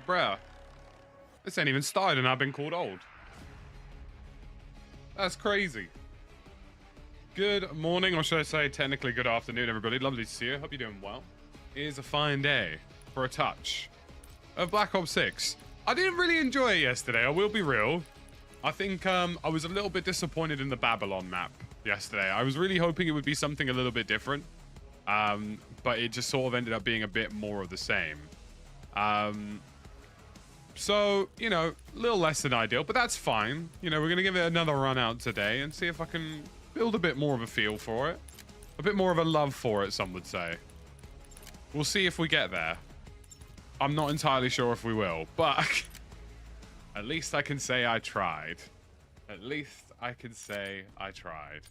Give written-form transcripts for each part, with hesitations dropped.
Bruh. This ain't even started and I've been called old. That's crazy. Good morning, or should I say technically good afternoon, everybody. Lovely to see you. Hope you're doing well. It is a fine day for a touch of Black Ops 6. I didn't really enjoy it yesterday, I will be real. I think I was a little bit disappointed in the Babylon map yesterday. I was really hoping it would be something a little bit different. But it just sort of ended up being a bit more of the same. So, you know, a little less than ideal, but that's fine. You know, we're going to give it another run out today and see if I can build a bit more of a feel for it. A bit more of a love for it, some would say. We'll see if we get there. I'm not entirely sure if we will, but at least I can say I tried. At least I can say I tried.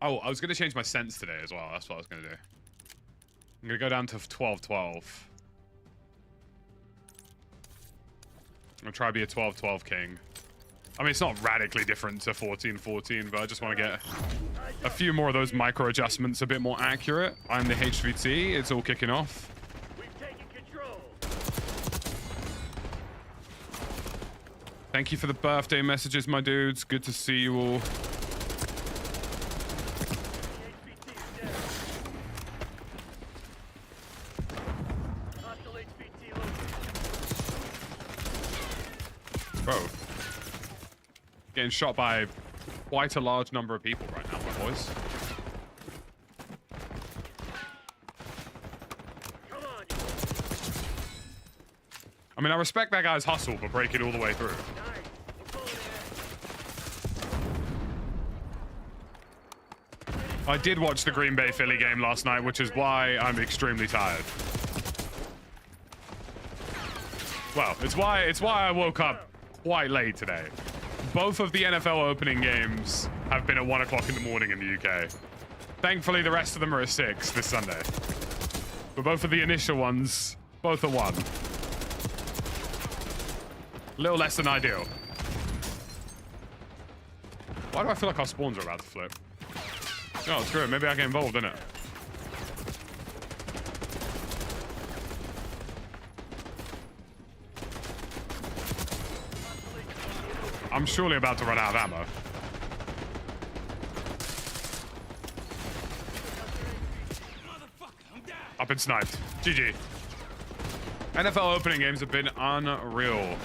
Oh, I was going to change my sense today as well. That's what I was going to do. I'm going to go down to 12-12. I'm going to try to be a 12-12 king. I mean, it's not radically different to 14-14, but I just want to get a few more of those micro adjustments a bit more accurate. I'm the HVT. It's all kicking off. We've taken control. Thank you for the birthday messages, my dudes. Good to see you all. Bro, getting shot by quite a large number of people right now, my boys. I mean, I respect that guy's hustle for breaking all the way through. I did watch the Green Bay Philly game last night, which is why I'm extremely tired. Well, it's why I woke up quite late today. Both of the NFL opening games have been at 1 o'clock in the morning in the UK. Thankfully, the rest of them are at 6 this Sunday. But both of the initial ones, both at 1. A little less than ideal. Why do I feel like our spawns are about to flip? Oh, screw it. Maybe I get involved in it. I'm surely about to run out of ammo. I've been sniped. GG. NFL opening games have been unreal.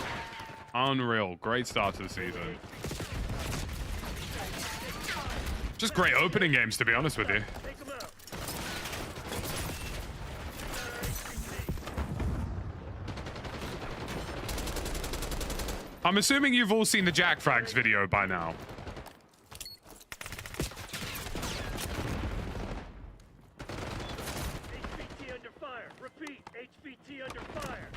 Unreal. Great start to the season. Just great opening games, to be honest with you. I'm assuming you've all seen the Jack Frags video by now. HVT under fire. Repeat, HVT under fire.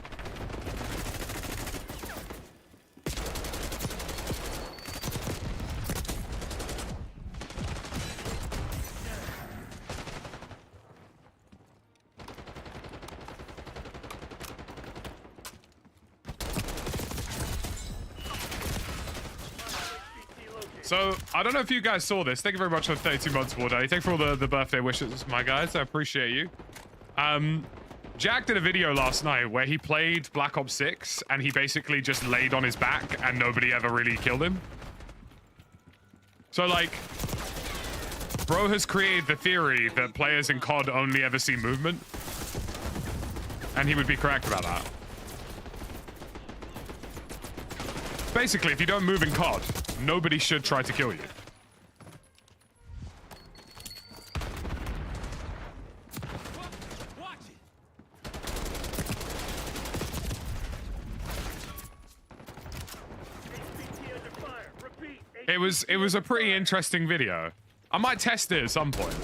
So, I don't know if you guys saw this. Thank you very much for the 32 months, War Daddy. Thank you for all the birthday wishes, my guys. I appreciate you. Jack did a video last night where he played Black Ops 6 and he basically just laid on his back and nobody ever really killed him. So, like, bro has created the theory that players in COD only ever see movement. And he would be correct about that. Basically, if you don't move in COD, nobody should try to kill you. It was a pretty interesting video. I might test it at some point.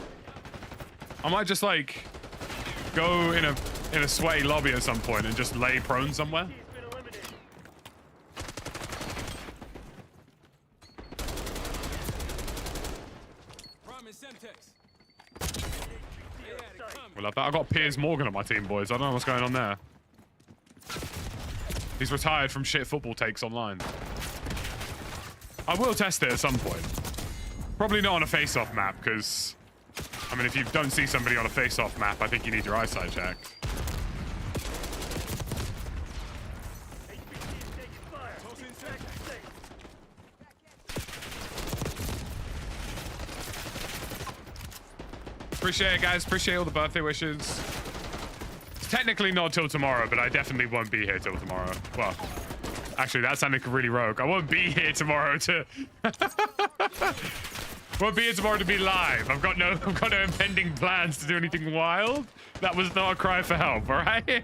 I might just like go in a sweaty lobby at some point and just lay prone somewhere. We love that. I got Piers Morgan on my team, boys. I don't know what's going on there. He's retired from shit football takes online. I will test it at some point. Probably not on a face-off map, because I mean, if you don't see somebody on a face-off map, I think you need your eyesight checked. Appreciate it, guys. Appreciate all the birthday wishes. It's technically not till tomorrow, but I definitely won't be here till tomorrow. Well, actually, that sounded really rogue. I won't be here tomorrow to... won't be here tomorrow to be live. I've got no impending plans to do anything wild. That was not a cry for help, all right?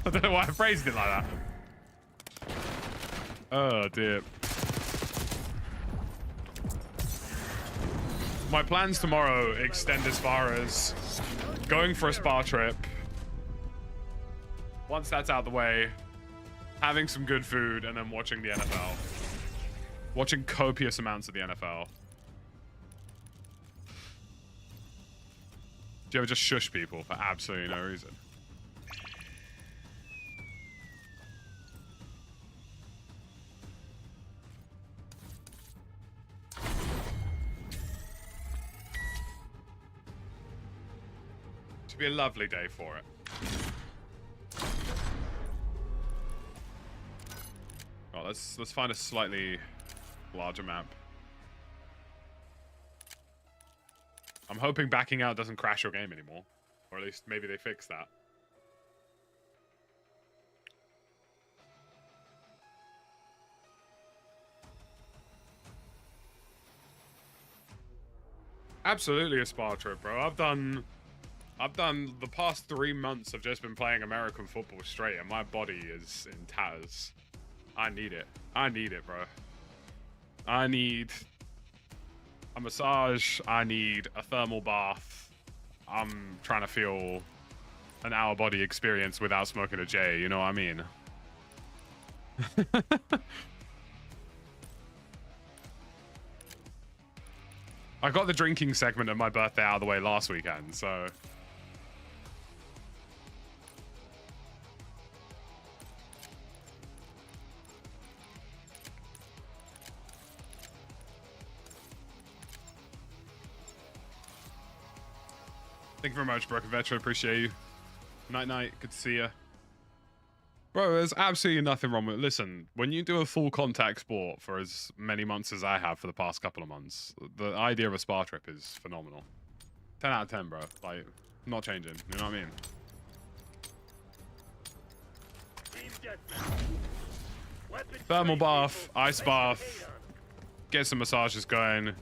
I don't know why I phrased it like that. Oh, dear. My plans tomorrow extend as far as going for a spa trip. Once that's out the way, having some good food, and then watching the NFL. Watching copious amounts of the NFL. Do you ever just shush people for absolutely no reason? Should be a lovely day for it. Oh, let's find a slightly larger map. I'm hoping backing out doesn't crash your game anymore. Or at least maybe they fix that. Absolutely a spa trip, bro. I've done the past 3 months of just been playing American football straight, and my body is in tatters. I need it. I need it, bro. I need a massage. I need a thermal bath. I'm trying to feel an out-of-body experience without smoking a J, you know what I mean? I got the drinking segment of my birthday out of the way last weekend, so... Thank you very much, Broken Veteran. Appreciate you. Night, night. Good to see you. Bro, there's absolutely nothing wrong with it. Listen, when you do a full contact sport for as many months as I have for the past couple of months, the idea of a spa trip is phenomenal. 10 out of 10, bro. Like, not changing. You know what I mean? Thermal bath, ice bath, get some massages going,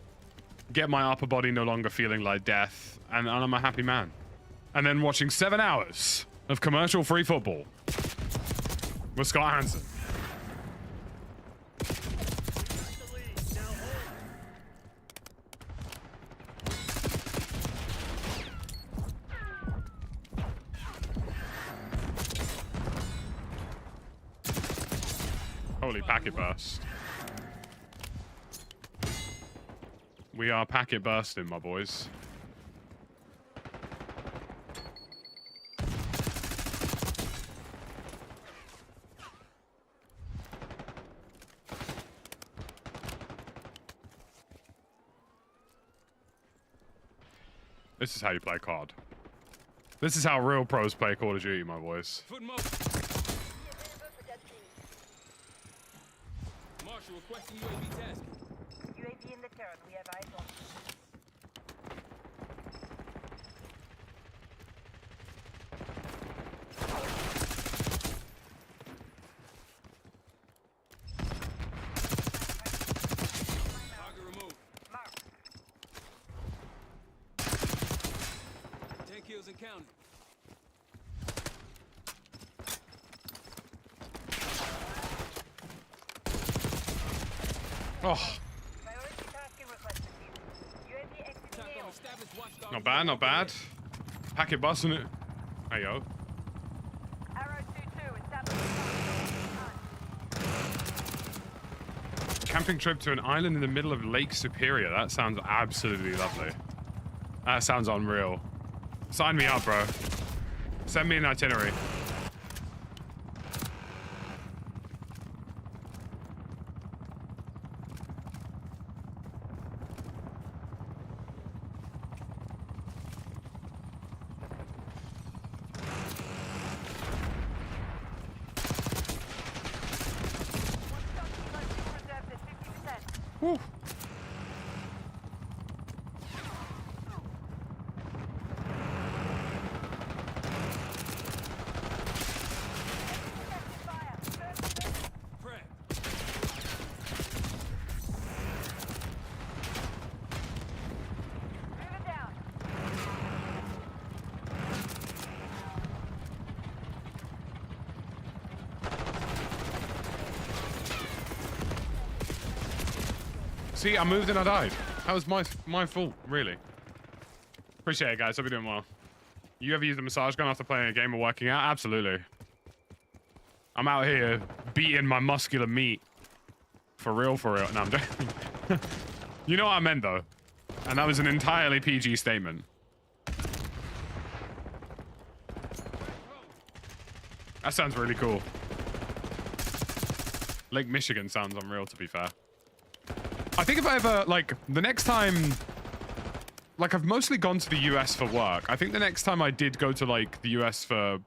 get my upper body no longer feeling like death, and I'm a happy man. And then watching 7 hours of commercial-free football with Scott Hansen. Holy packet burst. We are packet bursting, my boys. This is how you play COD. This is how real pros play Call of Duty, my boys. Marshal requesting UAV task. UAV in the turret. We have eyes on. Target removed. Mark. 10 kills and counting. Oh, Priority tasking requested. UAV exiting Attack AO. on established watchdog. not bad, not bad. Packet busting it. There you go. Arrow 2-2. Established. Camping trip to an island in the middle of Lake Superior. That sounds absolutely lovely. That sounds unreal. Sign me up, bro. Send me an itinerary. Reserved at 50%. Whew. See, I moved and I died. That was my fault, really. Appreciate it, guys. Hope you're doing well. You ever use a massage gun after playing a game or working out? Absolutely. I'm out here beating my muscular meat. For real, for real. No, I'm joking. You know what I meant, though. And that was an entirely PG statement. That sounds really cool. Lake Michigan sounds unreal, to be fair. I think if I ever, like, the next time... Like, I've mostly gone to the US for work. I think the next time I did go to, like, the US for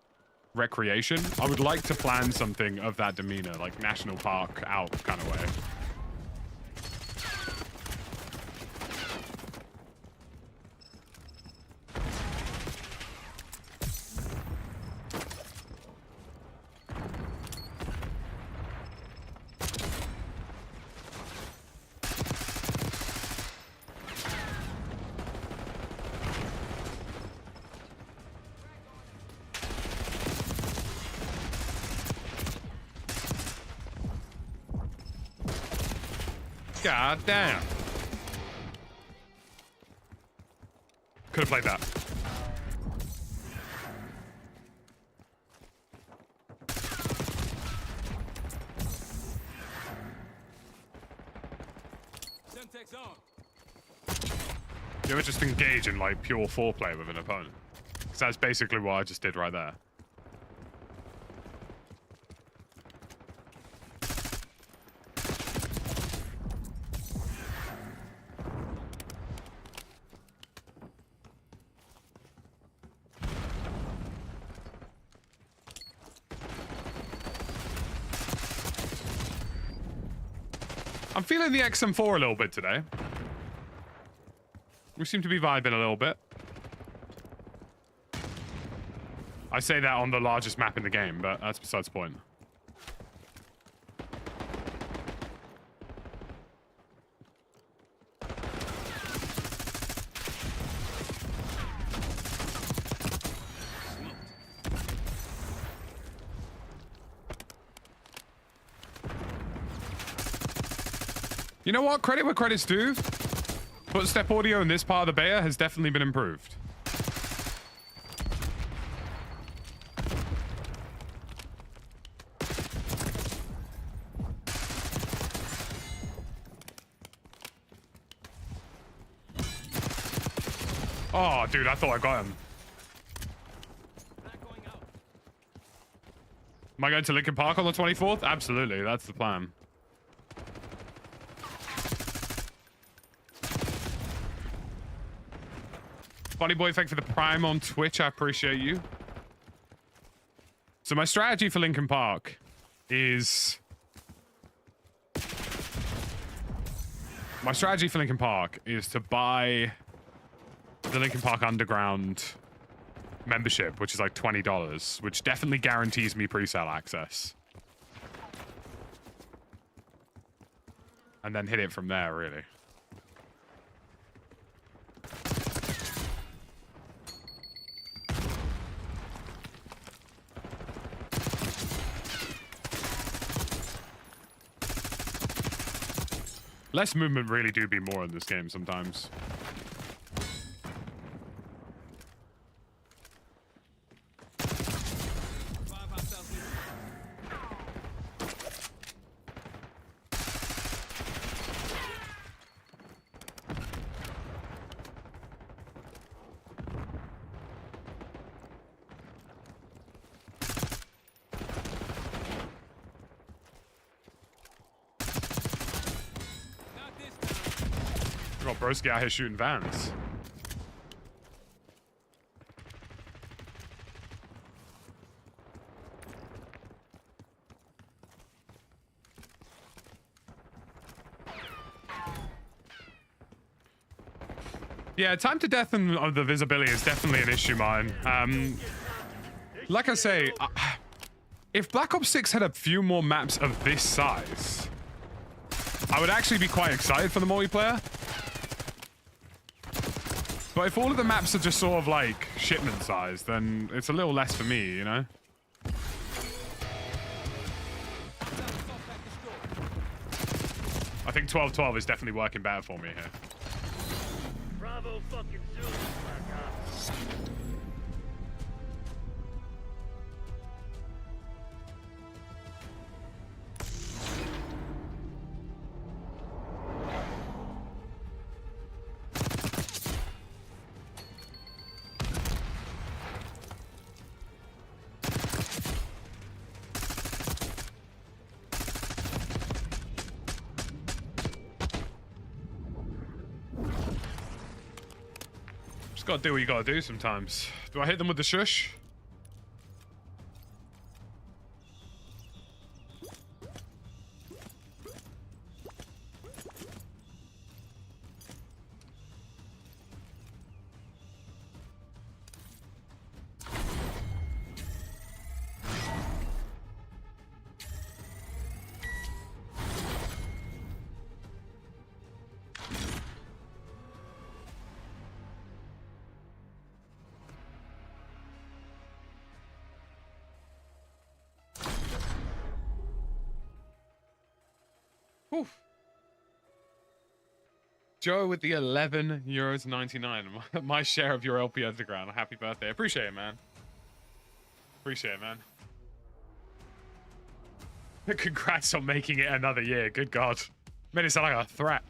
recreation, I would like to plan something of that demeanor, like national park out kind of way. God damn. Could have played that. Semtex on. You ever just engage in like pure foreplay with an opponent? Because that's basically what I just did right there. I'm feeling the XM4 a little bit today. We seem to be vibing a little bit. I say that on the largest map in the game, but that's besides the point. You know what? Credit where credit's due. Footstep audio in this part of the beta has definitely been improved. Oh, dude, I thought I got him. Not going out. Am I going to Lincoln Park on the 24th? Absolutely, that's the plan. Funny boy, thank you for the prime on Twitch. I appreciate you. So my strategy for Lincoln Park is... My strategy for Lincoln Park is to buy the Lincoln Park Underground membership, which is like $20, which definitely guarantees me pre-sale access. And then hit it from there, really. Less movement really do be more in this game sometimes. Got Broski out here shooting vans. Yeah, time to death and the visibility is definitely an issue, mine. Like I say, if Black Ops 6 had a few more maps of this size, I would actually be quite excited for the multiplayer. But if all of the maps are just sort of like shipment size, then it's a little less for me, you know? I think think 12-12 is definitely working better for me here. Bravo fucking Zulu, Black Ops. Gotta do what you gotta do sometimes. Do I hit them with the shush? Oof. Joe with the €11.99. My share of your LP Underground. Happy birthday. Appreciate it, man. Appreciate it, man. Congrats on making it another year. Good God. Made it sound like a threat.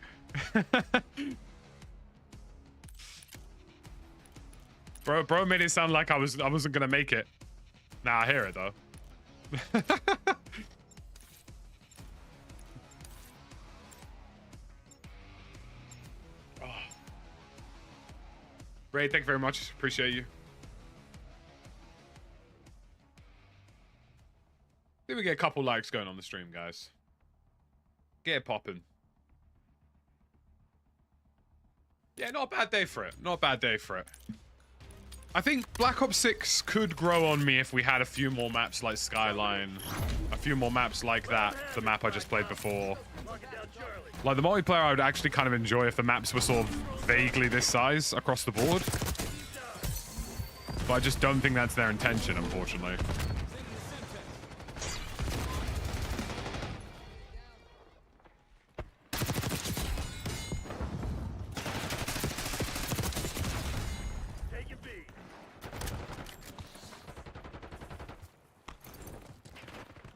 Bro made it sound like I wasn't gonna make it. Nah, I hear it though. Ray, thank you very much. Appreciate you. I think we get a couple likes going on the stream, guys. Get it popping. Yeah, not a bad day for it. Not a bad day for it. I think Black Ops 6 could grow on me if we had a few more maps like Skyline. A few more maps like that, the map I just played before. Like, the multiplayer I would actually kind of enjoy if the maps were sort of vaguely this size across the board. But I just don't think that's their intention, unfortunately.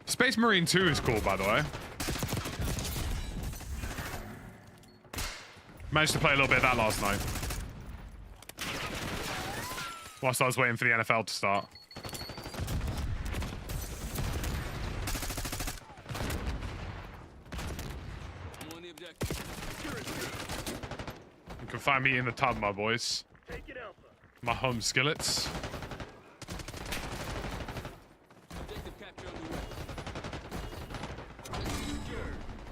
Space Marine 2 is cool, by the way. Managed to play a little bit of that last night. Whilst I was waiting for the NFL to start. You can find me in the tub, my boys. My home skillets. Objective capture underway.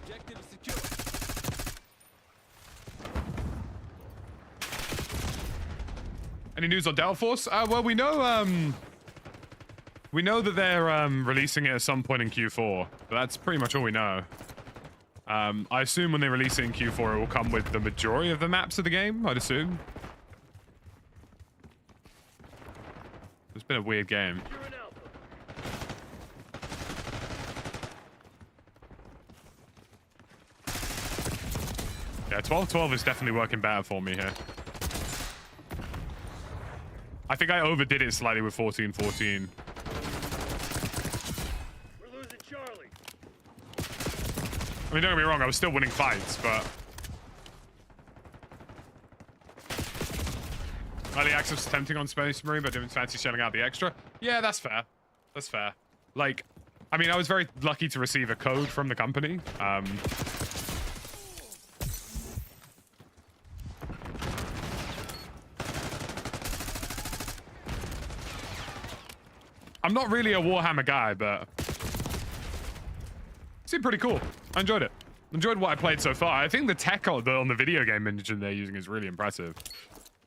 Objective is secure. Any news on Delta Force? Well, we know that they're releasing it at some point in Q4, but that's pretty much all we know. I assume when they release it in Q4, it will come with the majority of the maps of the game, I'd assume. It's been a weird game. Yeah, 12-12 is definitely working better for me here. I think I overdid it slightly with 14-14. We're losing Charlie. I mean, don't get me wrong, I was still winning fights, but... Early access was tempting on Space Marine, but didn't fancy shelling out the extra. Yeah, that's fair. That's fair. Like, I mean, I was very lucky to receive a code from the company. I'm not really a Warhammer guy, but it seemed pretty cool. I enjoyed it. Enjoyed what I played so far. I think the tech on the video game engine they're using is really impressive.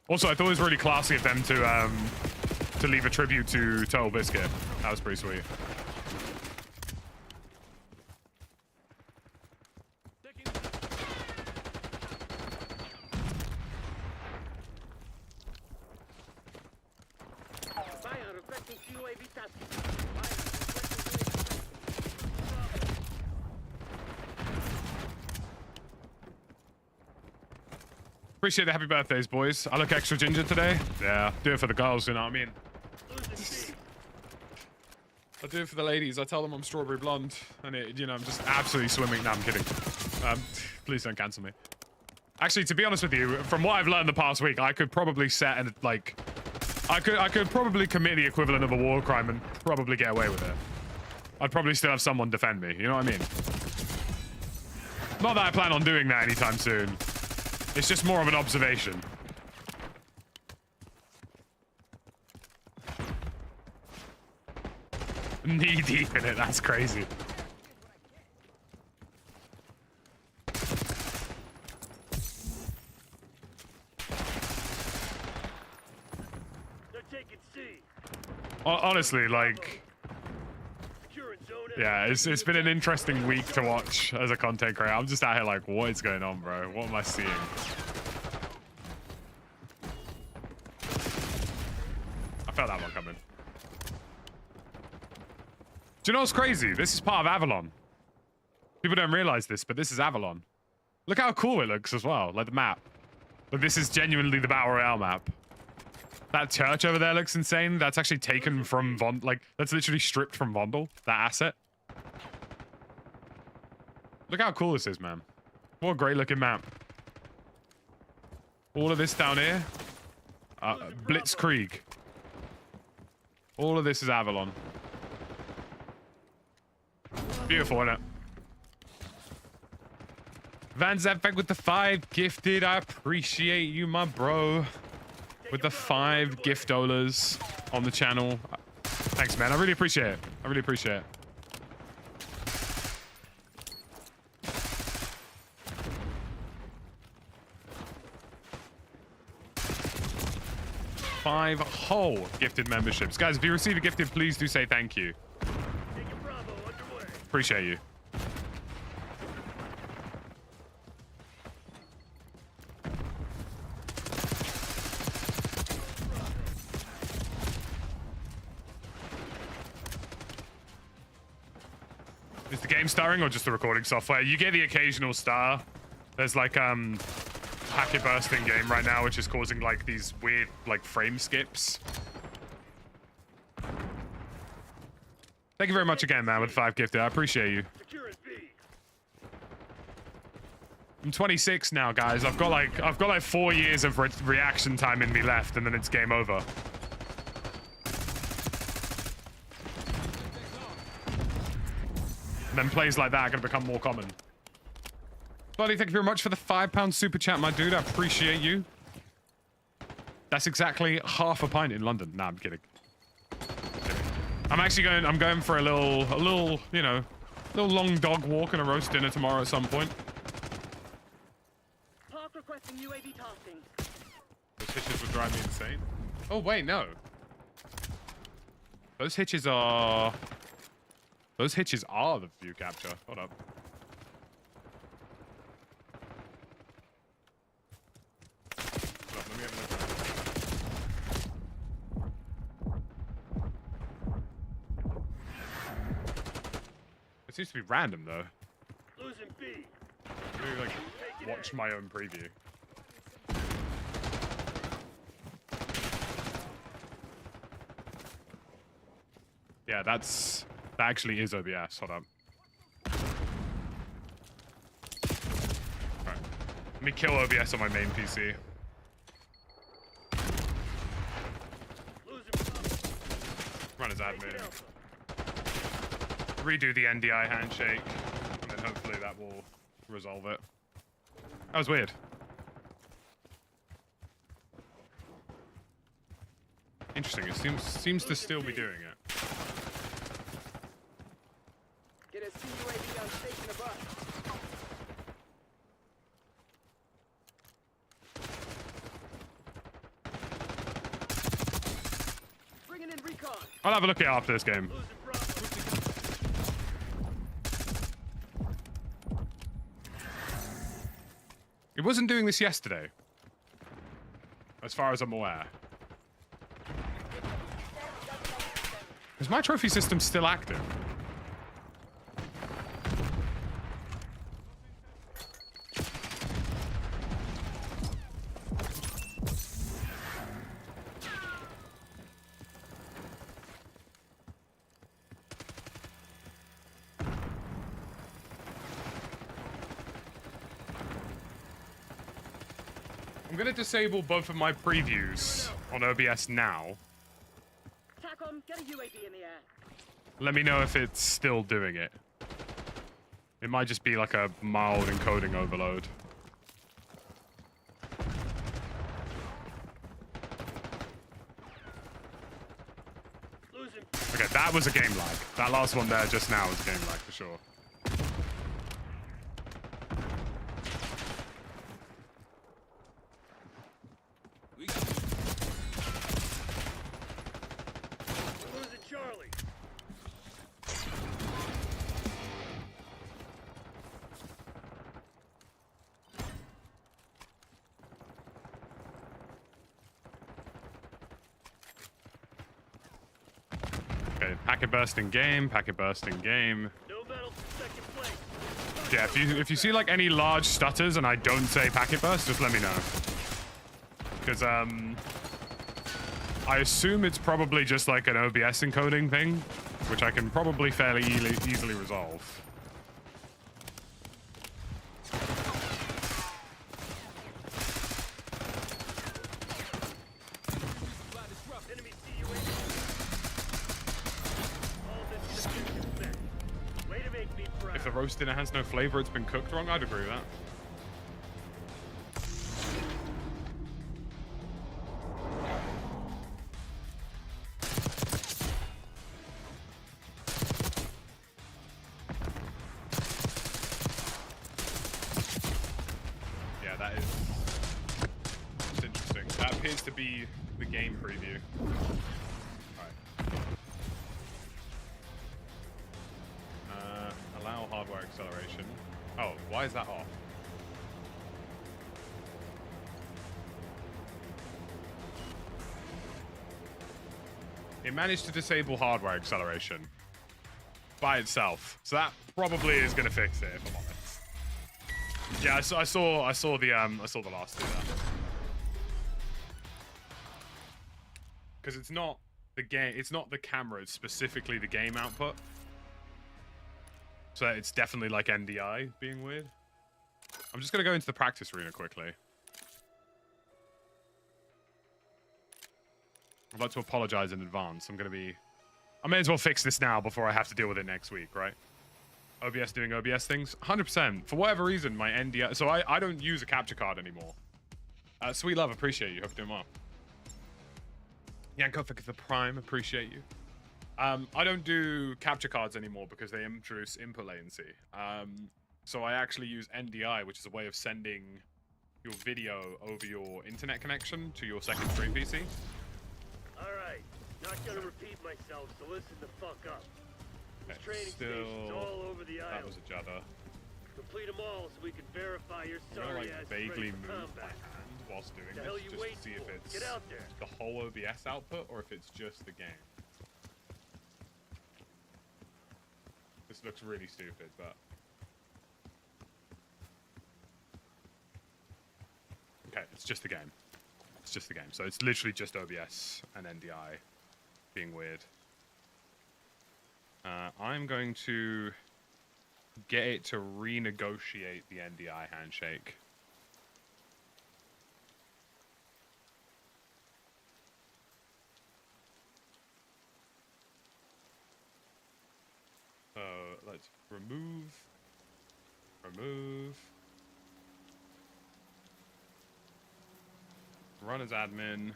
Also, I thought it was really classy of them to leave a tribute to Total Biscuit. That was pretty sweet. Appreciate the happy birthdays, boys. I look extra ginger today. Yeah, do it for the girls, you know what I mean? Losing B. I do it for the ladies. I tell them I'm strawberry blonde, and it, you know, I'm just absolutely swimming. No, I'm kidding. Please don't cancel me. Actually, to be honest with you, from what I've learned the past week, I could probably set and like, I could probably commit the equivalent of a war crime and probably get away with it. I'd probably still have someone defend me. You know what I mean? Not that I plan on doing that anytime soon. It's just more of an observation. Knee deep in it. That's crazy. They're taking C. Honestly, like, Securing zone A. yeah, it's been an interesting week to watch as a content creator. I'm just out here like, what is going on, bro? What am I seeing? I felt that one coming. Do you know what's crazy? This is part of Avalon. People don't realize this, but this is Avalon. Look how cool it looks as well, like the map. But this is genuinely the Battle Royale map. That church over there looks insane. That's actually taken from Vondel. Like, that's literally stripped from Vondel, that asset. Look how cool this is, man. What a great looking map. All of this down here. Blitzkrieg. All of this is Avalon. Beautiful, isn't it? Van Zapfek with the 5 gifted. I appreciate you, my bro. With the 5 gift-dollars on the channel. Thanks, man. I really appreciate it. I really appreciate it. Five whole gifted memberships. Guys, if you receive a gifted, please do say thank you. Taking Bravo underway. Appreciate you. Is the game starring or just the recording software? You get the occasional star. There's like packet bursting game right now, which is causing like these weird like frame skips. Thank you very much again, man, with 5 gifted. I appreciate you. Securing B. I'm 26 now, guys. I've got like 4 years of reaction time in me left, and then it's game over. And then plays like that are gonna become more common. Buddy, thank you very much for the £5 super chat, my dude. I appreciate you. That's exactly half a pint in London. Nah, I'm kidding. I'm going for a little, you know, little long dog walk and a roast dinner tomorrow at some point. Park requesting UAV tasking. Those hitches would drive me insane. Oh, wait, no. Those hitches are the view capture. Hold up. Hold up, let me have a look. It seems to be random, though. Losing B. Maybe, like, watch my own preview. Yeah, that actually is OBS. Hold up. Alright. Let me kill OBS on my main PC. Run as admin. Redo the NDI handshake. And then hopefully that will resolve it. That was weird. Interesting. It seems to still be doing it. Get a CUAV on station above. Bringing in recon. I'll have a look at it after this game. Losing Bravo. It wasn't doing this yesterday. As far as I'm aware. Is my trophy system still active? I'm gonna disable both of my previews on OBS now. TACOM, get a UAV in the air. Let me know if it's still doing it. It might just be like a mild encoding overload. Losing. Okay, that was a game lag. That last one there just now was a game lag for sure. We got Losing Charlie. Okay, packet burst in game, packet burst in game. No medals for second place. Yeah, if you see like any large stutters and I don't say packet burst, just let me know. Because I assume it's probably just like an OBS encoding thing, which I can probably fairly easily resolve. Enemy CUAV. All this position set. Way to make me proud. If the roast dinner has no flavor, it's been cooked wrong, I'd agree with that. Yeah, that is... It's interesting. That appears to be the game preview. Alright. Allow hardware acceleration. Oh, why is that off? It managed to disable hardware acceleration by itself, so that probably is going to fix it, if I'm honest. Yeah, I saw the last two there. Because it's not the game, it's not the camera, it's specifically the game output. So it's definitely like NDI being weird. I'm just gonna go into the practice arena quickly. I'd like to apologize in advance. I may as well fix this now before I have to deal with it next week, right? OBS doing OBS things? 100%. For whatever reason, my NDI... So I don't use a capture card anymore. Sweet love, appreciate you. Hope you're doing well. Yanko for the Prime, appreciate you. I don't do capture cards anymore because they introduce input latency. So I actually use NDI, which is a way of sending your video over your internet connection to your second stream PC. Alright, not gonna repeat myself, so listen the fuck up. There's training stations all over the That island. was a judder. Complete them all so we can verify your I'm gonna sorry like ass vaguely ready for move my combat. hand whilst doing The hell this you just waiting to see if for? it's Get out there. the whole OBS output or if it's just the game. This looks really stupid, but... Okay, it's just the game. It's just the game. So it's literally just OBS and NDI being weird. I'm going to get it to renegotiate the NDI handshake. So let's remove, run as admin.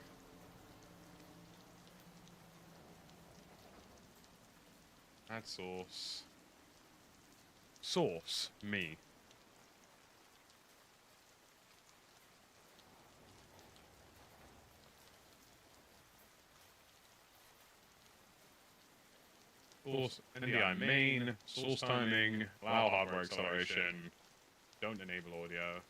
Add source. Source, me. Source, NDI main, source timing, allow hardware acceleration, don't enable audio.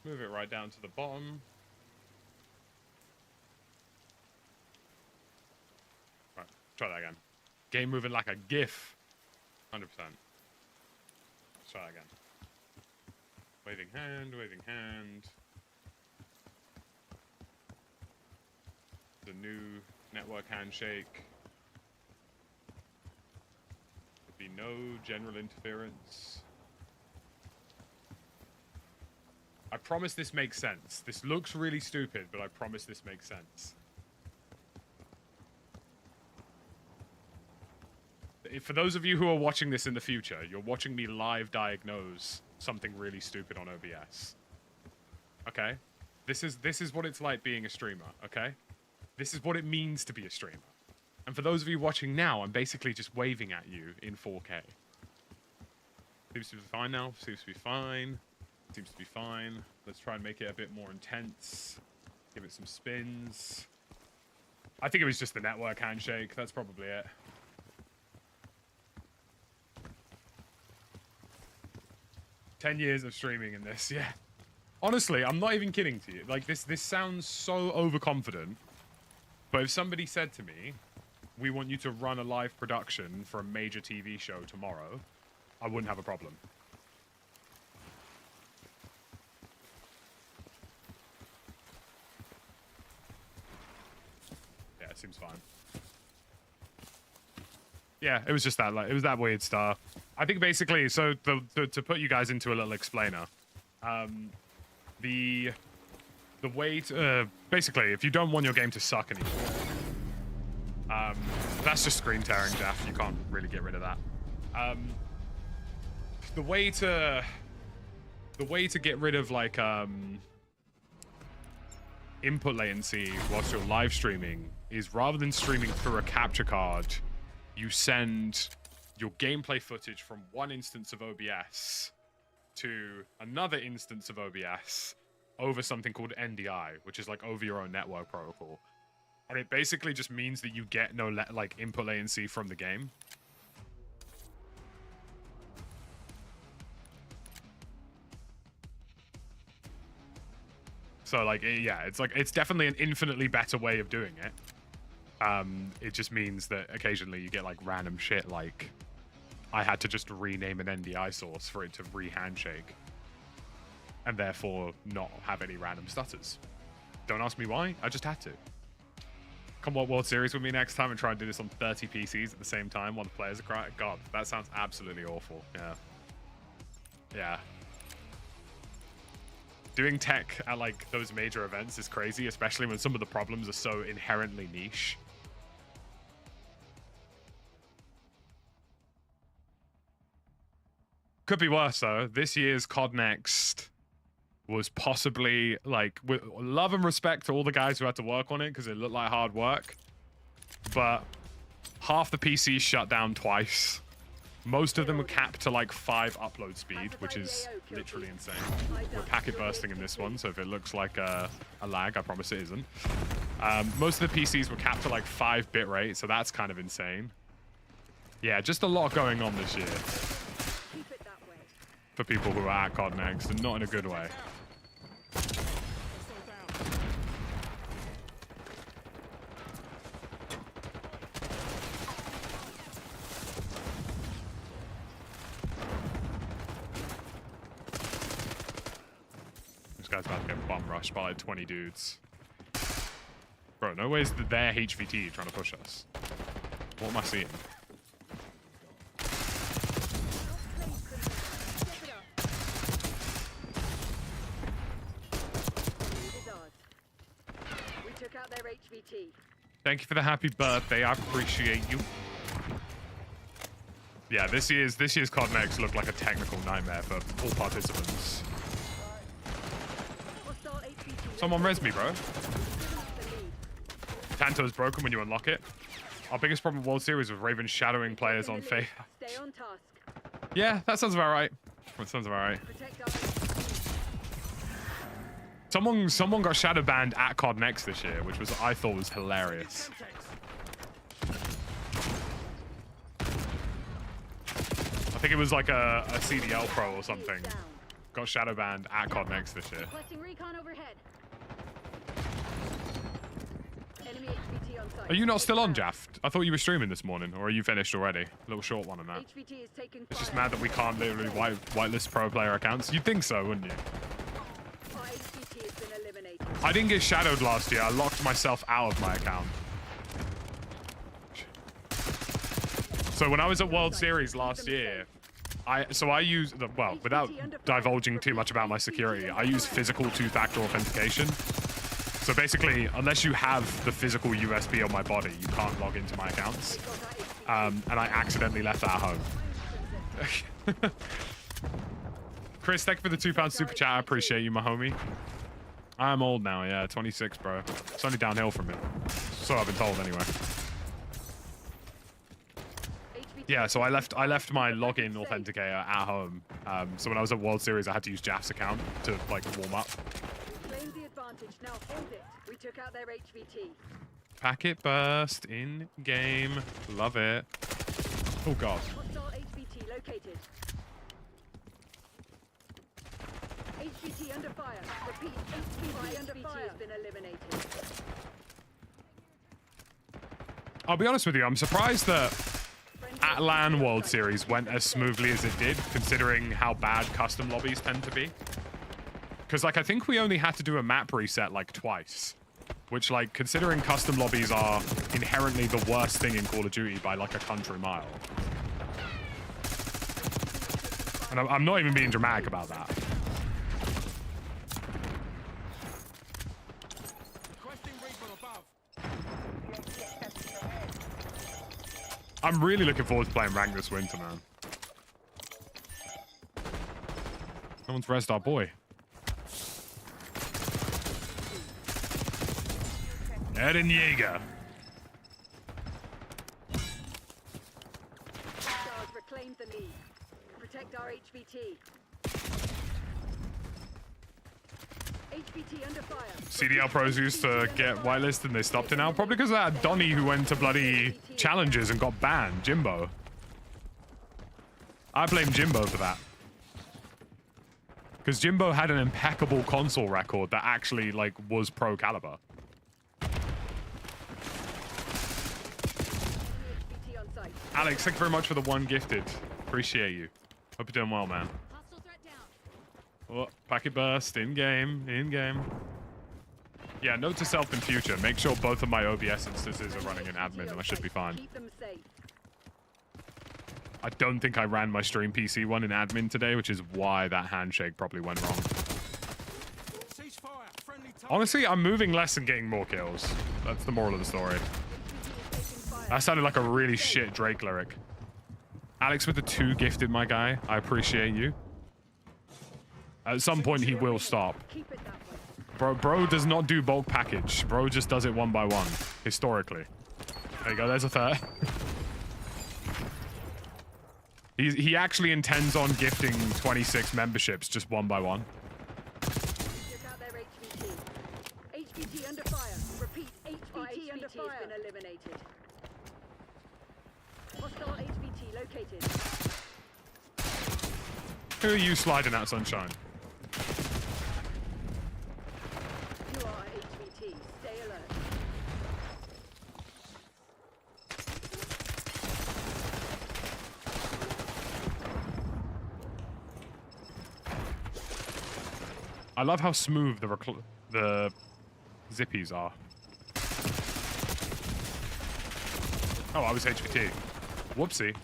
Move it right down to the bottom. Right, try that again. Game moving like a GIF. 100%. Let's try that again. Waving hand, waving hand. The new network handshake. There'd be no general interference. I promise this makes sense. This looks really stupid, but I promise this makes sense. For those of you who are watching this in the future, you're watching me live diagnose something really stupid on OBS. Okay? This is what it's like being a streamer, okay? This is what it means to be a streamer. And for those of you watching now, I'm basically just waving at you in 4K. Seems to be fine now. Seems to be fine. Seems to be fine. Let's try and make it a bit more intense. Give it some spins. I think it was just the network handshake. That's probably it. "10 years of streaming in this, yeah. Honestly, I'm not even kidding to you. Like, this sounds so overconfident. But if somebody said to me, we want you to run a live production for a major TV show tomorrow, I wouldn't have a problem. Yeah, it seems fine. Yeah, it was just that, like, it was that weird stuff. I think basically, so to put you guys into a little explainer, the way to, basically, if you don't want your game to suck anymore, that's just screen tearing, Jeff. You can't really get rid of that. The way to get rid of, like, input latency whilst you're live streaming is, rather than streaming through a capture card, you send your gameplay footage from one instance of OBS to another instance of OBS over something called NDI, which is like over your own network protocol. And it basically just means that you get no like input latency from the game. So like, yeah, it's definitely an infinitely better way of doing it. It just means that occasionally you get like random shit, like I had to just rename an NDI source for it to re-handshake and therefore not have any random stutters. Don't ask me why, I just had to. Come watch World Series with me next time and try and do this on 30 PCs at the same time while the players are crying. God, that sounds absolutely awful. Yeah. Yeah. Doing tech at like those major events is crazy, especially when some of the problems are so inherently niche. Could be worse though. This year's COD Next was possibly, like, with love and respect to all the guys who had to work on it because it looked like hard work, but half the PCs shut down twice. Most of them were capped to like 5 upload speed, which is literally insane. We're packet bursting in this one, so if it looks like a lag, I promise it isn't. Most of the PCs were capped to like 5 bitrate, so that's kind of insane. Yeah, just a lot going on this year for people who are at COD Next, and not in a good way. This guy's about to get bum rushed by like 20 dudes. Bro, no ways that they're HVT trying to push us. What am I seeing? Thank you for the happy birthday. I appreciate you. Yeah, this year's COD Next looked like a technical nightmare for all participants. Someone res me, bro. Tanto's broken when you unlock it. Our biggest problem with World Series was Raven shadowing players on face. Yeah, that sounds about right. That sounds about right. Someone got shadow banned at COD Next this year, which was, I thought, was hilarious. I think it was like a CDL pro or something. Got shadow banned at COD Next this year. Are you not still on, Jaft? I thought you were streaming this morning, or are you finished already? A little short one on that. It's just mad that we can't literally whitelist pro player accounts. You'd think so, wouldn't you? HVT has been eliminated. I didn't get shadowed last year. I locked myself out of my account. So when I was at World Series last year, I used, well, without divulging too much about my security, I use physical two-factor authentication. So basically, unless you have the physical USB on my body, you can't log into my accounts. And I accidentally left that at home. Chris, thank you for the £2 super chat. I appreciate you, my homie. I'm old now, yeah, 26, bro. It's only downhill from me. So I've been told anyway. Yeah, so I left my login authenticator at home. So when I was at World Series, I had to use Jaff's account to like warm up. Claim the advantage. Now hold it. We took out their HVT. Packet burst in game. Love it. Oh god. Hostile HVT located. HVT under fire. Repeat. HVT under fire has been eliminated. I'll be honest with you, I'm surprised that at LAN World Series went as smoothly as it did, considering how bad custom lobbies tend to be. Because, like, I think we only had to do a map reset, like, twice. Which, like, considering custom lobbies are inherently the worst thing in Call of Duty by, like, a country mile. And I'm not even being dramatic about that. I'm really looking forward to playing rank this winter, man. No one's rezzed our boy. Eren Jaeger. Stars reclaimed the lead. Protect our HVT. HVT under fire. CDL pros used to get whitelisted and they stopped it now. Probably because of that Donny who went to bloody challenges and got banned. Jimbo. I blame Jimbo for that. Because Jimbo had an impeccable console record that actually, like, was pro caliber. Alex, thank you very much for the one gifted. Appreciate you. Hope you're doing well, man. Oh, packet burst, in-game, in-game. Yeah, note to self in future. Make sure both of my OBS instances are running in admin and I should be fine. Keep them safe. I don't think I ran my stream PC one in admin today, which is why that handshake probably went wrong. Honestly, I'm moving less and getting more kills. That's the moral of the story. That sounded like a really shit Drake lyric. Alex with the 2 gifted, my guy. I appreciate you. At some point, he will stop. Keep it that way. Bro does not do bulk package. Bro just does it one by one, historically. There you go, there's a third. He actually intends on gifting 26 memberships just one by one. Took out their HVT. HVT under fire. Repeat. HVT under fire has been eliminated. Hostile HVT located. Who are you sliding out, sunshine? You are HVT. Stay alert. I love how smooth the zippies are. Oh, I was HVT. Whoopsie.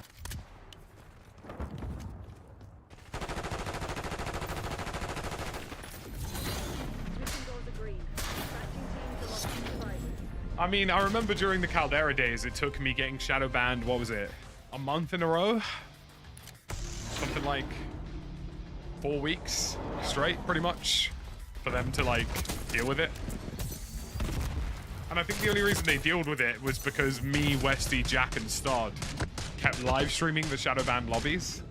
I mean, I remember during the Caldera days, it took me getting shadow banned, what was it, a month in a row? Something like 4 weeks straight, pretty much, for them to, like, deal with it. And I think the only reason they dealt with it was because me, Westy, Jack, and Stod kept live streaming the shadow banned lobbies.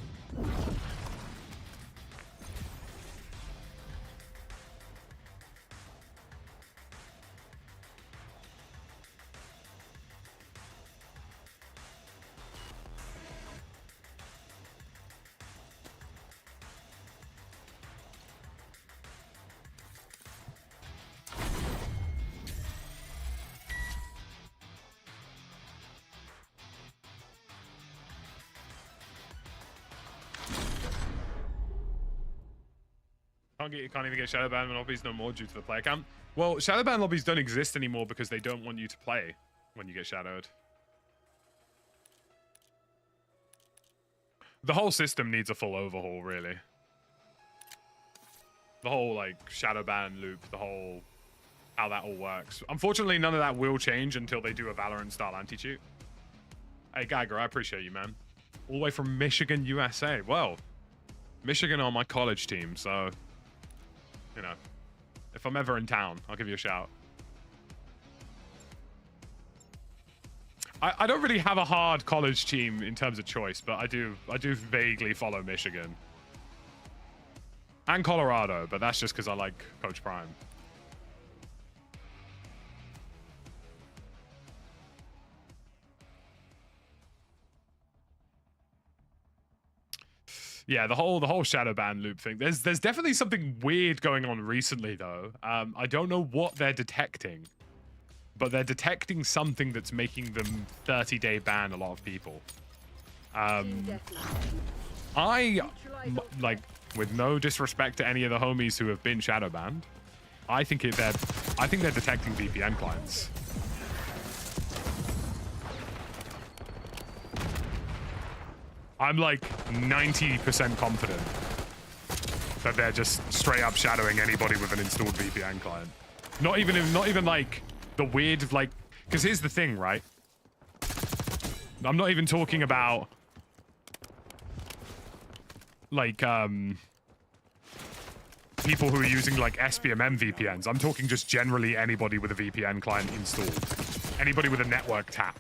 Can't even get shadow ban lobbies no more due to the player count. Well, shadow ban lobbies don't exist anymore because they don't want you to play when you get shadowed. The whole system needs a full overhaul, really. The whole, like, shadow ban loop, the whole... how that all works. Unfortunately, none of that will change until they do a Valorant-style anti-cheat. Hey, Geiger, I appreciate you, man. All the way from Michigan, USA. Well, Michigan are my college team, so... you know, if I'm ever in town, I'll give you a shout. I don't really have a hard college team in terms of choice, but I do vaguely follow Michigan. And Colorado, but that's just because I like Coach Prime. Yeah, the whole shadow ban loop thing. There's definitely something weird going on recently, though. I don't know what they're detecting, but they're detecting something that's making them 30-day ban a lot of people. Like, with no disrespect to any of the homies who have been shadow banned, I think they're detecting VPN clients. I'm like 90% confident that they're just straight up shadowing anybody with an installed VPN client. Not even like the weird, like, because here's the thing, right? I'm not even talking about like people who are using like SBMM VPNs. I'm talking just generally anybody with a VPN client installed. Anybody with a network tap.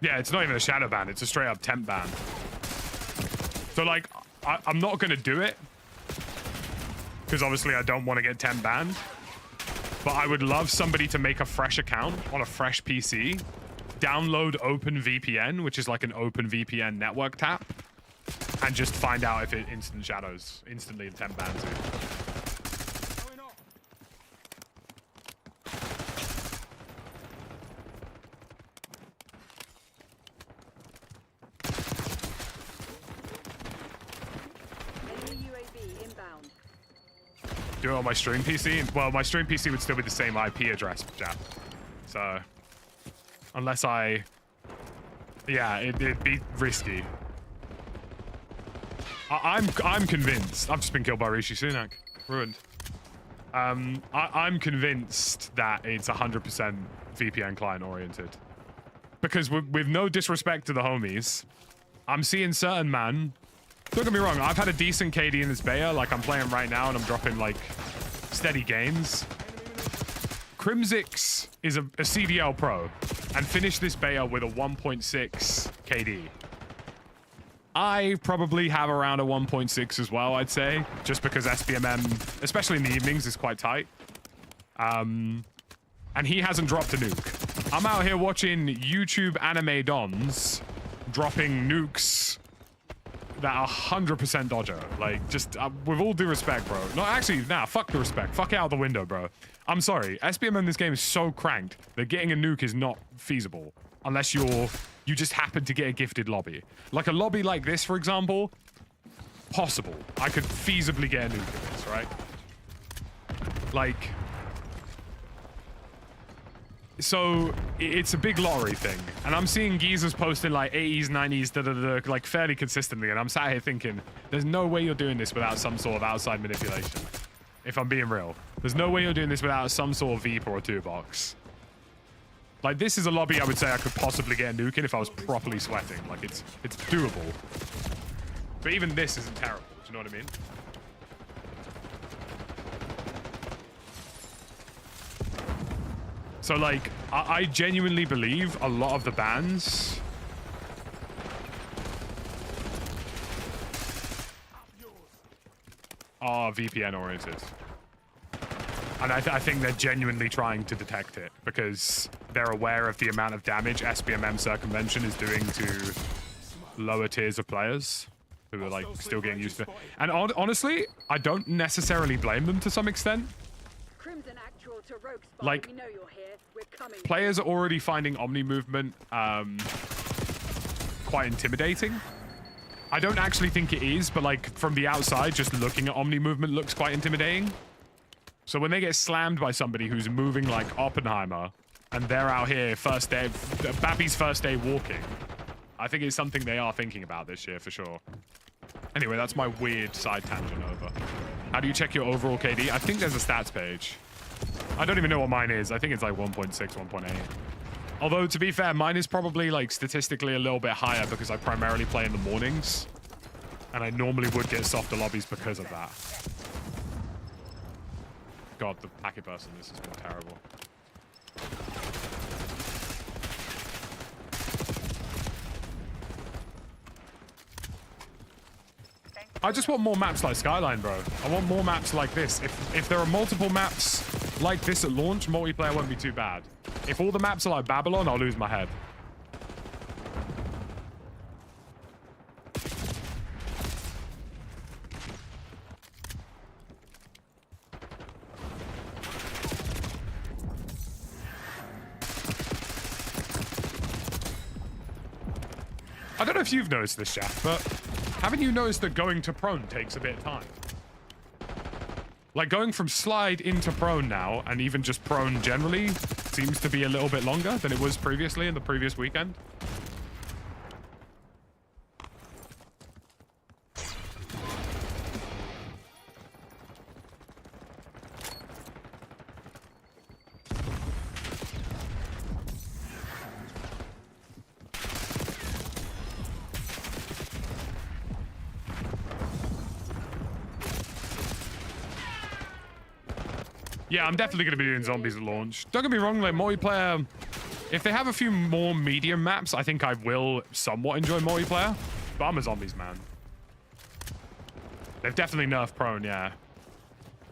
Yeah, it's not even a shadow ban. It's a straight up temp ban. So, like, I'm not going to do it. Because obviously I don't want to get temp banned. But I would love somebody to make a fresh account on a fresh PC. Download OpenVPN, which is like an OpenVPN network tap. And just find out if it instant shadows instantly and temp bans you. Do it on my stream PC? Well, my stream PC would still be the same IP address, Jap. So, unless I... yeah, it'd be risky. I'm convinced. I've just been killed by Rishi Sunak. Ruined. I'm convinced that it's 100% VPN client oriented. Because with no disrespect to the homies, I'm seeing certain man... Don't get me wrong, I've had a decent KD in this beta, like I'm playing right now and I'm dropping like steady gains. Crimsix is a CDL pro and finished this beta with a 1.6 KD. I probably have around a 1.6 as well, I'd say, just because SBMM, especially in the evenings, is quite tight. And he hasn't dropped a nuke. I'm out here watching YouTube anime dons dropping nukes that are 100% dodger. Like, just with all due respect, bro. No, actually, nah, fuck the respect. Fuck it out the window, bro. I'm sorry. SBM in this game is so cranked that getting a nuke is not feasible unless you just happen to get a gifted lobby. Like a lobby like this, for example, possible. I could feasibly get a nuke in this, right? Like, so it's a big lottery thing, and I'm seeing geezers posting like 80s, 90s, like fairly consistently, and I'm sat here thinking, there's no way you're doing this without some sort of outside manipulation. If I'm being real, there's no way you're doing this without some sort of VP or a 2-box. Like, this is a lobby I would say I could possibly get a nuke in if I was properly sweating. Like, it's doable. But even this isn't terrible. Do you know what I mean? So, like, I genuinely believe a lot of the bans are VPN oriented. And I think they're genuinely trying to detect it because they're aware of the amount of damage SBMM circumvention is doing to lower tiers of players who are like still getting used to it. And honestly, I don't necessarily blame them to some extent. Crimson actual to Rogue Spy. Like, We know you're here. We're coming. Players are already finding Omni movement quite intimidating. I don't actually think it is, but like from the outside, just looking at Omni movement looks quite intimidating. So when they get slammed by somebody who's moving like Oppenheimer, and they're out here first day, Babby's first day walking, I think it's something they are thinking about this year for sure. Anyway, that's my weird side tangent over. How do you check your overall KD? I think there's a stats page. I don't even know what mine is. I think it's like 1.6, 1.8. Although, to be fair, mine is probably like statistically a little bit higher because I primarily play in the mornings. And I normally would get softer lobbies because of that. God, the packet burst on this has been terrible. I just want more maps like Skyline, bro. I want more maps like this. If there are multiple maps like this at launch, multiplayer won't be too bad. If all the maps are like Babylon, I'll lose my head. I don't know if you've noticed this, Jeff, but haven't you noticed that going to prone takes a bit of time? Like going from slide into prone now, and even just prone generally, seems to be a little bit longer than it was previously in the previous weekend. Yeah, I'm definitely going to be doing zombies at launch. Don't get me wrong, like multiplayer, if they have a few more medium maps, I think I will somewhat enjoy multiplayer. But I'm a zombies man. They've definitely nerfed prone, yeah.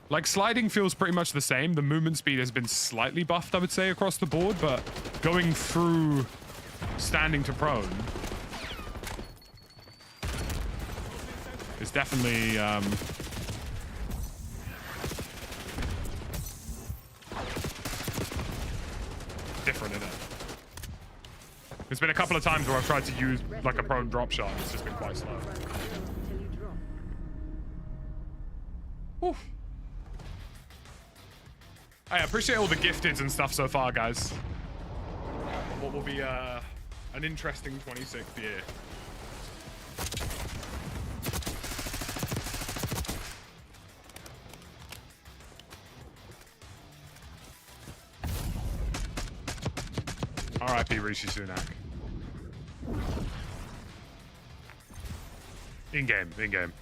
Like sliding feels pretty much the same. The movement speed has been slightly buffed, I would say, across the board, but going through standing to prone is definitely different, isn't it? There's been a couple of times where I've tried to use like a prone drop shot and it's just been quite slow. Oof. I appreciate all the gifteds and stuff so far, guys. What will be an interesting 26th year. R.I.P. Rishi Sunak. In-game, in-game.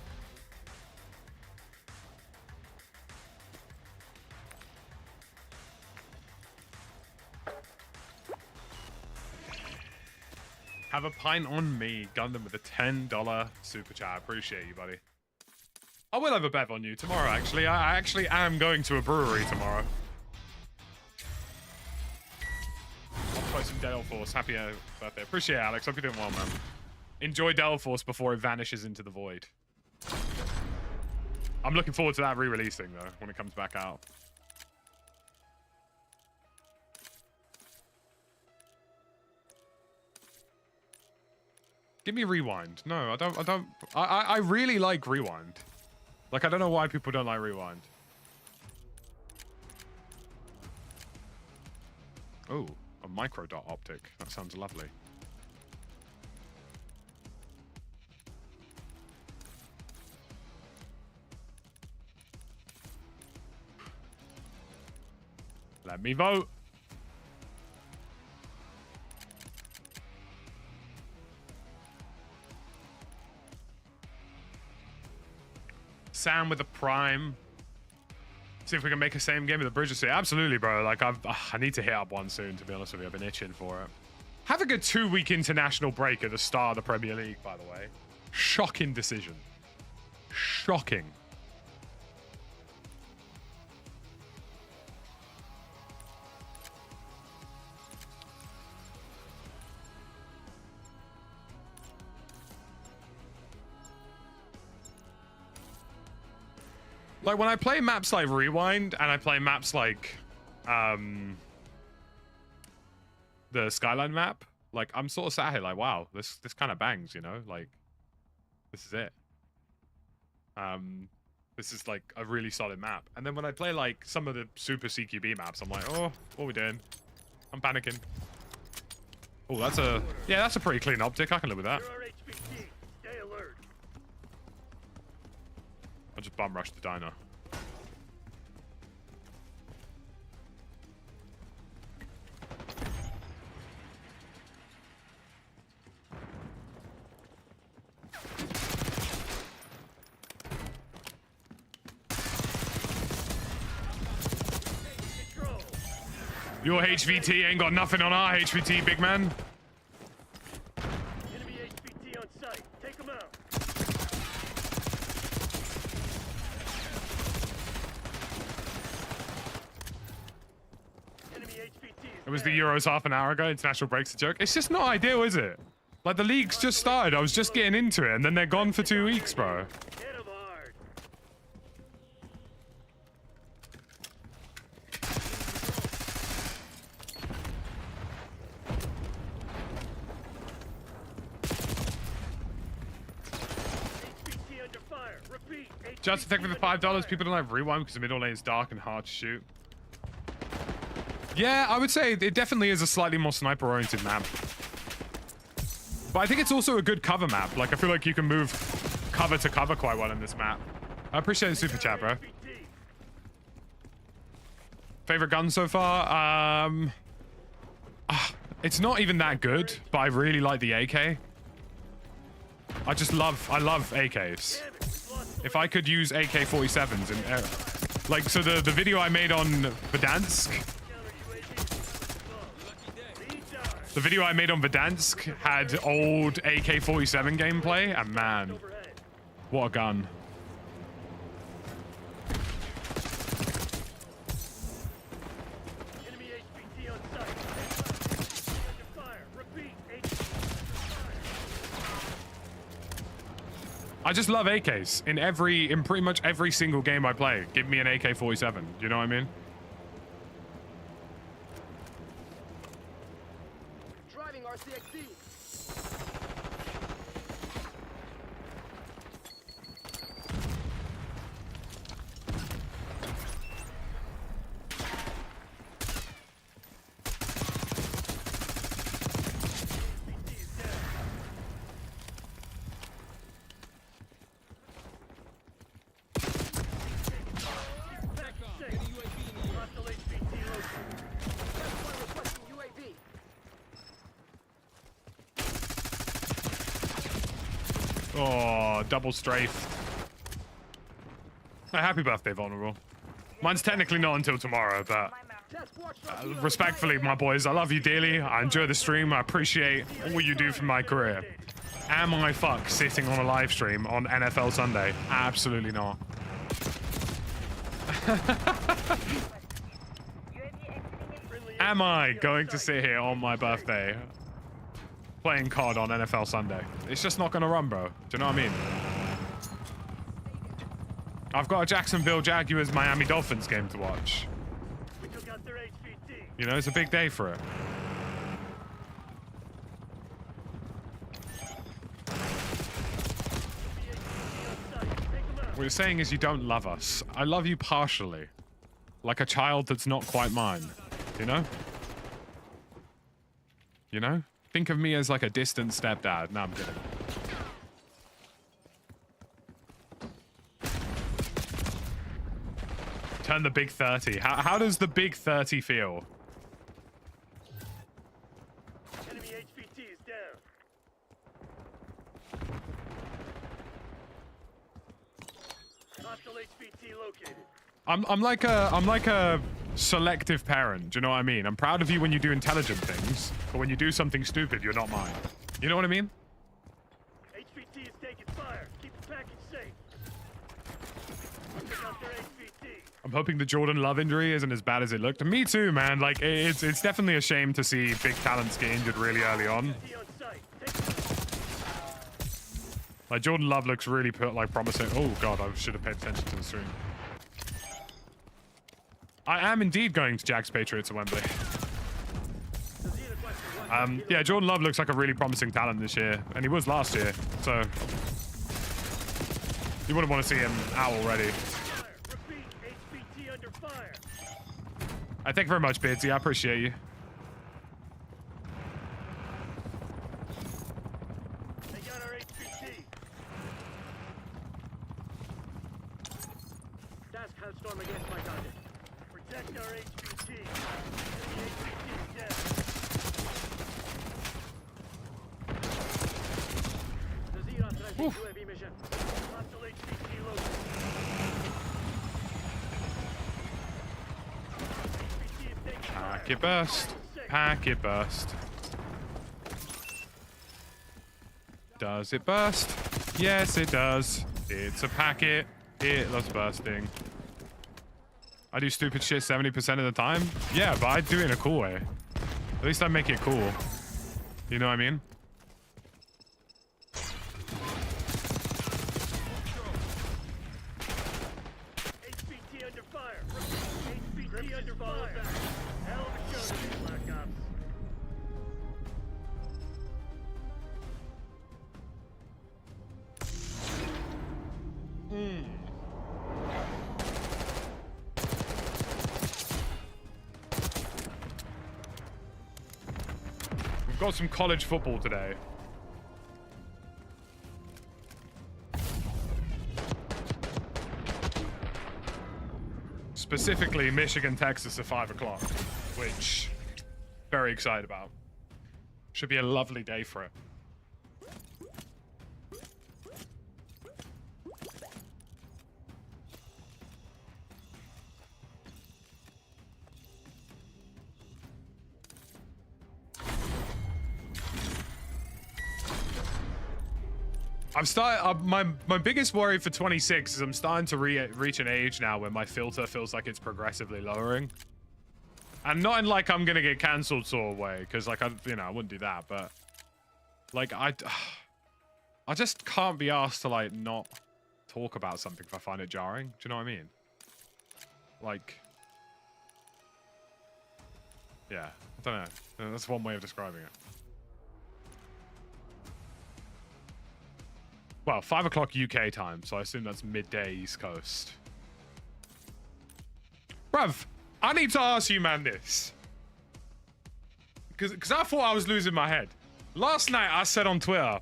Have a pint on me, Gundam with a $10 super chat. I appreciate you, buddy. I will have a bev on you tomorrow, actually. I actually am going to a brewery tomorrow. I'll play some Delta Force. Happy birthday. Appreciate it, Alex. Hope you're doing well, man. Enjoy Delta Force before it vanishes into the void. I'm looking forward to that re-releasing, though, when it comes back out. Give me Rewind. No, I really like Rewind. Like, I don't know why people don't like Rewind. Oh, a micro dot optic. That sounds lovely. Let me vote. Sam with a prime. See if we can make a same game with the Bridges. Absolutely, bro. Like, I need to hit up one soon, to be honest with you. I've been itching for it. Having a 2-week international break at the start of the Premier League, by the way. Shocking decision. Shocking. Like when I play maps like Rewind and I play maps like the Skyline map, like I'm sort of sat here like, wow, this kind of bangs, you know? Like this is it. This is like a really solid map. And then when I play like some of the super CQB maps, I'm like, oh, what are we doing? I'm panicking. Oh, that's a pretty clean optic. I can live with that. Stay alert. I'll just bum rush the diner. Your HVT ain't got nothing on our HVT, big man. Enemy HVT on site. Take them out. Enemy HVT. It was the Euros half an hour ago. International break's a joke. It's just not ideal, is it? Like the league's just started. I was just getting into it, and then they're gone for 2 weeks, bro. Hit 'em hard. HVT under fire. Repeat. Just to take for the $5. People don't have rewind because the middle lane is dark and hard to shoot. Yeah, I would say it definitely is a slightly more sniper-oriented map. But I think it's also a good cover map. Like, I feel like you can move cover to cover quite well in this map. I appreciate the super chat, bro. Favorite gun so far? It's not even that good, but I really like the AK. I love AKs. If I could use AK-47s in... like, so the video I made on Verdansk... The video I made on Verdansk had old AK-47 gameplay, and man, what a gun. I just love AKs in pretty much every single game I play. Give me an AK-47. Do you know what I mean? Driving RCXD. Oh, double strafe. Oh, happy birthday, Vulnerable. Mine's technically not until tomorrow, but respectfully, my boys, I love you dearly. I enjoy the stream. I appreciate all you do for my career. Am I fuck sitting on a live stream on NFL Sunday? Absolutely not. Am I going to sit here on my birthday playing COD on NFL Sunday? It's just not going to run, bro. Do you know what I mean? I've got a Jacksonville Jaguars Miami Dolphins game to watch. You know, it's a big day for it. What you're saying is you don't love us. I love you partially. Like a child that's not quite mine. You know? You know? Think of me as like a distant stepdad. No, I'm kidding. Turn the big 30. How does the big 30 feel? Enemy HVT is down. Hostile HVT located. I'm like a selective parent. Do you know what I mean? I'm proud of you when you do intelligent things, but when you do something stupid, you're not mine. You know what I mean? HVT is taking fire. Keep the package safe. Pick out their HVT. I'm hoping the Jordan Love injury isn't as bad as it looked. Me too, man. Like it's definitely a shame to see big talents get injured really early on. Like Jordan Love looks really promising. Oh god, I should have paid attention to the stream. I am indeed going to Jack's Patriots at Wembley. Yeah, Jordan Love looks like a really promising talent this year, and he was last year, so you wouldn't want to see him out already. Thank you very much, Bidsy. I appreciate you. They got our HPT. Task Hellstorm against my target. Protect our HPT. The HPT is dead. The Zero threat UAV mission. Hostile HPT located. HPT is taking fire. Packet burst. Packet burst. Does it burst? Yes, it does. It's a packet. It loves bursting. I do stupid shit 70% of the time. Yeah, but I do it in a cool way. At least I make it cool. You know what I mean? HPT under fire. HPT under fire. Hell of a show today, Black Ops. We've got some college football today. Specifically, Michigan, Texas at 5 o'clock, which very excited about. Should be a lovely day for it. I'm starting. My biggest worry for 26 is I'm starting to reach an age now where my filter feels like it's progressively lowering, and not in like I'm gonna get cancelled sort of way, because like I wouldn't do that, but like I just can't be asked to like not talk about something if I find it jarring. Do you know what I mean? Like, yeah, I don't know. That's one way of describing it. Well, 5 o'clock UK time, so I assume that's midday East Coast. Bruv, I need to ask you, man, this. Because I thought I was losing my head. Last night, I said on Twitter,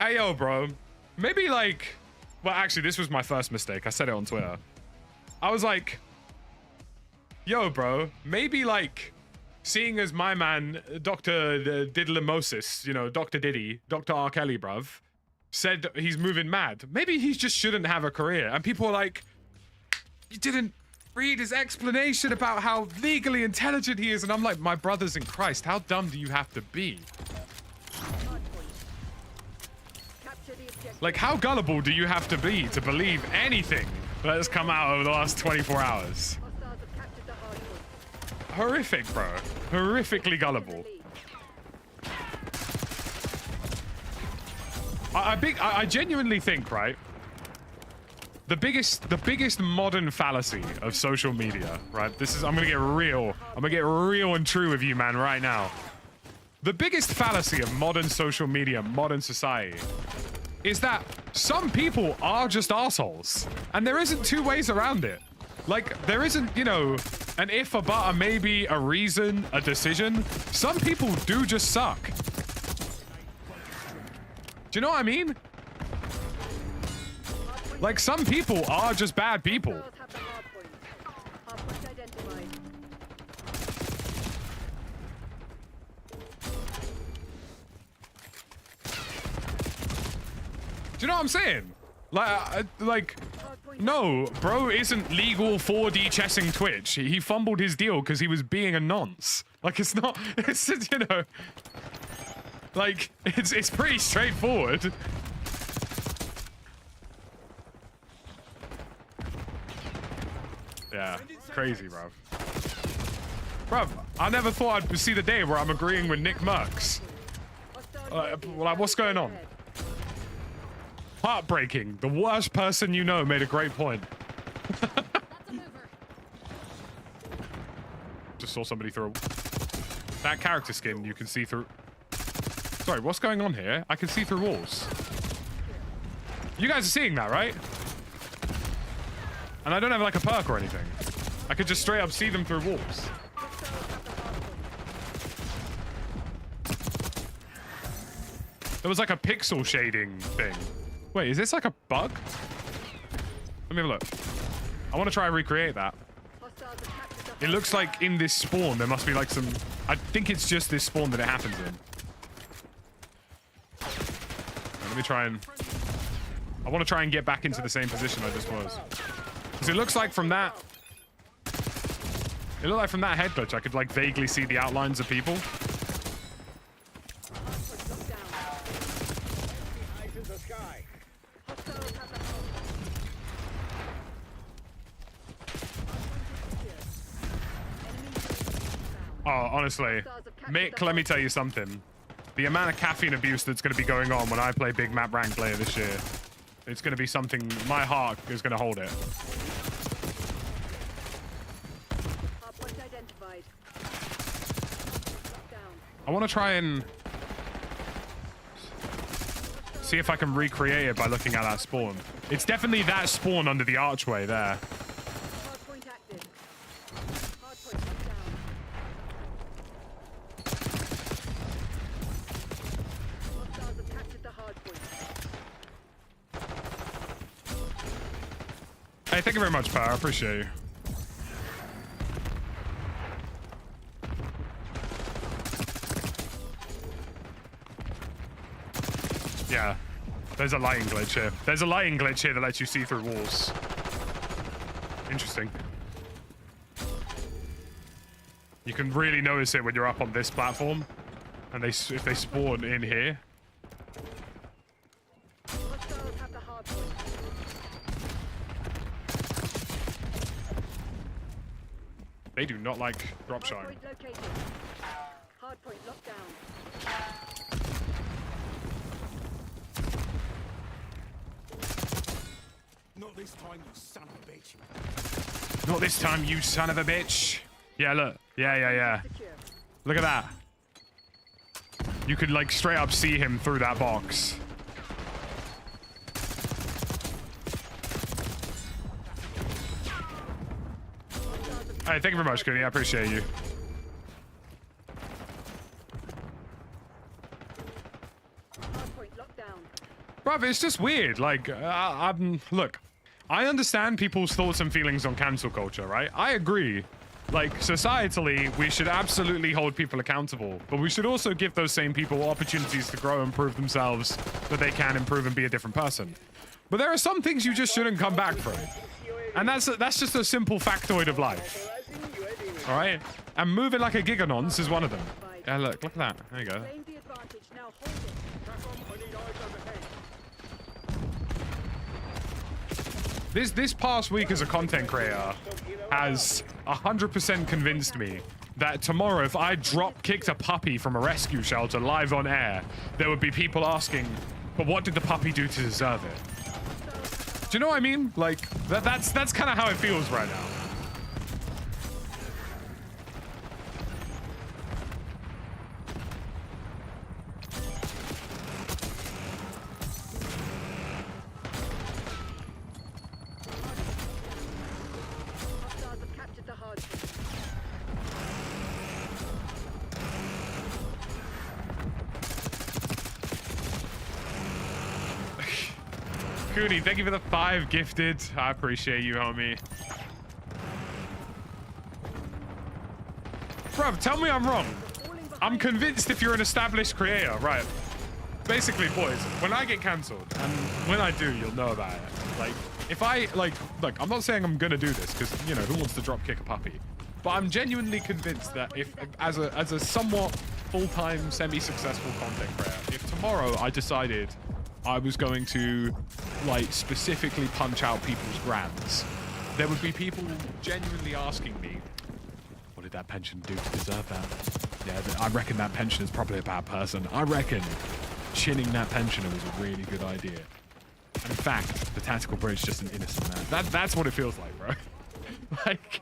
hey, yo, bro, maybe like... Well, actually, this was my first mistake. I said it on Twitter. I was like, yo, bro, maybe like... Seeing as my man, Dr. Diddlemosis, you know, Dr. Diddy, Dr. R. Kelly, bruv, said he's moving mad. Maybe he just shouldn't have a career. And people are like, you didn't read his explanation about how legally intelligent he is. And I'm like, my brothers in Christ, how dumb do you have to be? Like, how gullible do you have to be to believe anything that has come out over the last 24 hours? Horrific, bro. Horrifically gullible. I genuinely think, right, the biggest modern fallacy of social media, right? I'm gonna get real. I'm gonna get real and true with you, man, right now. The biggest fallacy of modern social media, modern society, is that some people are just assholes, and there isn't two ways around it. Like, there isn't, you know, an if, a but, a maybe, a reason, a decision. Some people do just suck. Do you know what I mean? Like, some people are just bad people. Do you know what I'm saying? Like, no, bro isn't legal 4D chessing Twitch. He fumbled his deal because he was being a nonce. Like, it's not, it's, you know, like, it's pretty straightforward. Yeah, crazy, bruv. Bruv, I never thought I'd see the day where I'm agreeing with Nick Merckx. Like, what's going on? Heartbreaking. The worst person you know made a great point. just saw somebody through. That character skin you can see through. Sorry, what's going on here? I can see through walls. You guys are seeing that, right? And I don't have like a perk or anything. I could just straight up see them through walls. There was like a pixel shading thing. Wait, is this like a bug? Let me have a look. I want to try and recreate that. It looks like in this spawn there must be like some... I think it's just this spawn that it happens in. Let me try and... I want to try and get back into the same position I just was. Because it looks like from that... It looked like from that head glitch I could like vaguely see the outlines of people. Oh, honestly, Mick, let me tell you something. The amount of caffeine abuse that's going to be going on when I play big map rank later this year, it's going to be something, my heart is going to hold it. I want to try and see if I can recreate it by looking at that spawn. It's definitely that spawn under the archway there. Hey, thank you very much, pal. I appreciate you. Yeah, there's a lighting glitch here. There's a lighting glitch here that lets you see through walls. Interesting. You can really notice it when you're up on this platform, and if they spawn in here. They do not like drop shine. Hardpoint locked down. Not this time, you son of a bitch. Not this time, you son of a bitch. Yeah, look. Yeah. Look at that. You could like straight up see him through that box. Hey, thank you very much, Cooney. I appreciate you. Bruv, it's just weird. Like, look, I understand people's thoughts and feelings on cancel culture, right? I agree. Like, societally, we should absolutely hold people accountable, but we should also give those same people opportunities to grow and prove themselves that they can improve and be a different person. But there are some things you just shouldn't come back from. And that's just a simple factoid of life. All right? And moving like a giganons is one of them. Yeah, look at that. There you go. This past week as a content creator has 100% convinced me that tomorrow, if I drop-kicked a puppy from a rescue shelter live on air, there would be people asking, but what did the puppy do to deserve it? Do you know what I mean? Like, that's kind of how it feels right now. Cooney, thank you for the 5 gifted. I appreciate you, homie. Bruv, tell me I'm wrong. I'm convinced if you're an established creator, right? Basically, boys, when I get cancelled, and when I do, you'll know about it. Like, if I, like, look, I'm not saying I'm gonna do this, because, you know, who wants to drop kick a puppy? But I'm genuinely convinced that if as a somewhat full-time, semi-successful content creator, if tomorrow I decided I was going to, like, specifically punch out people's grands, there would be people genuinely asking me, what did that pension do to deserve that? Yeah, I reckon that pensioner's probably a bad person. I reckon chinning that pensioner was a really good idea. And in fact, the tactical bridge is just an innocent man. That's what it feels like, bro. Like...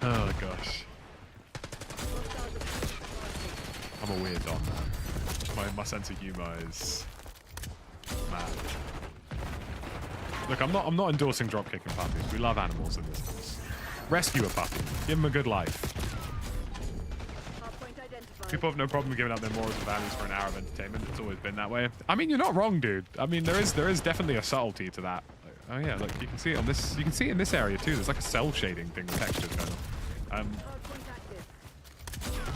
Oh gosh. I'm a weird don, man. My sense of humor is mad. Look, I'm not endorsing dropkicking puppies. We love animals in this house. Rescue a puppy. Give them a good life. People have no problem giving up their morals and values for an hour of entertainment. It's always been that way. I mean, you're not wrong, dude. I mean, there is definitely a subtlety to that. Oh yeah, look, you can see it on this. You can see it in this area too. There's like a cell shading thing with textures going on.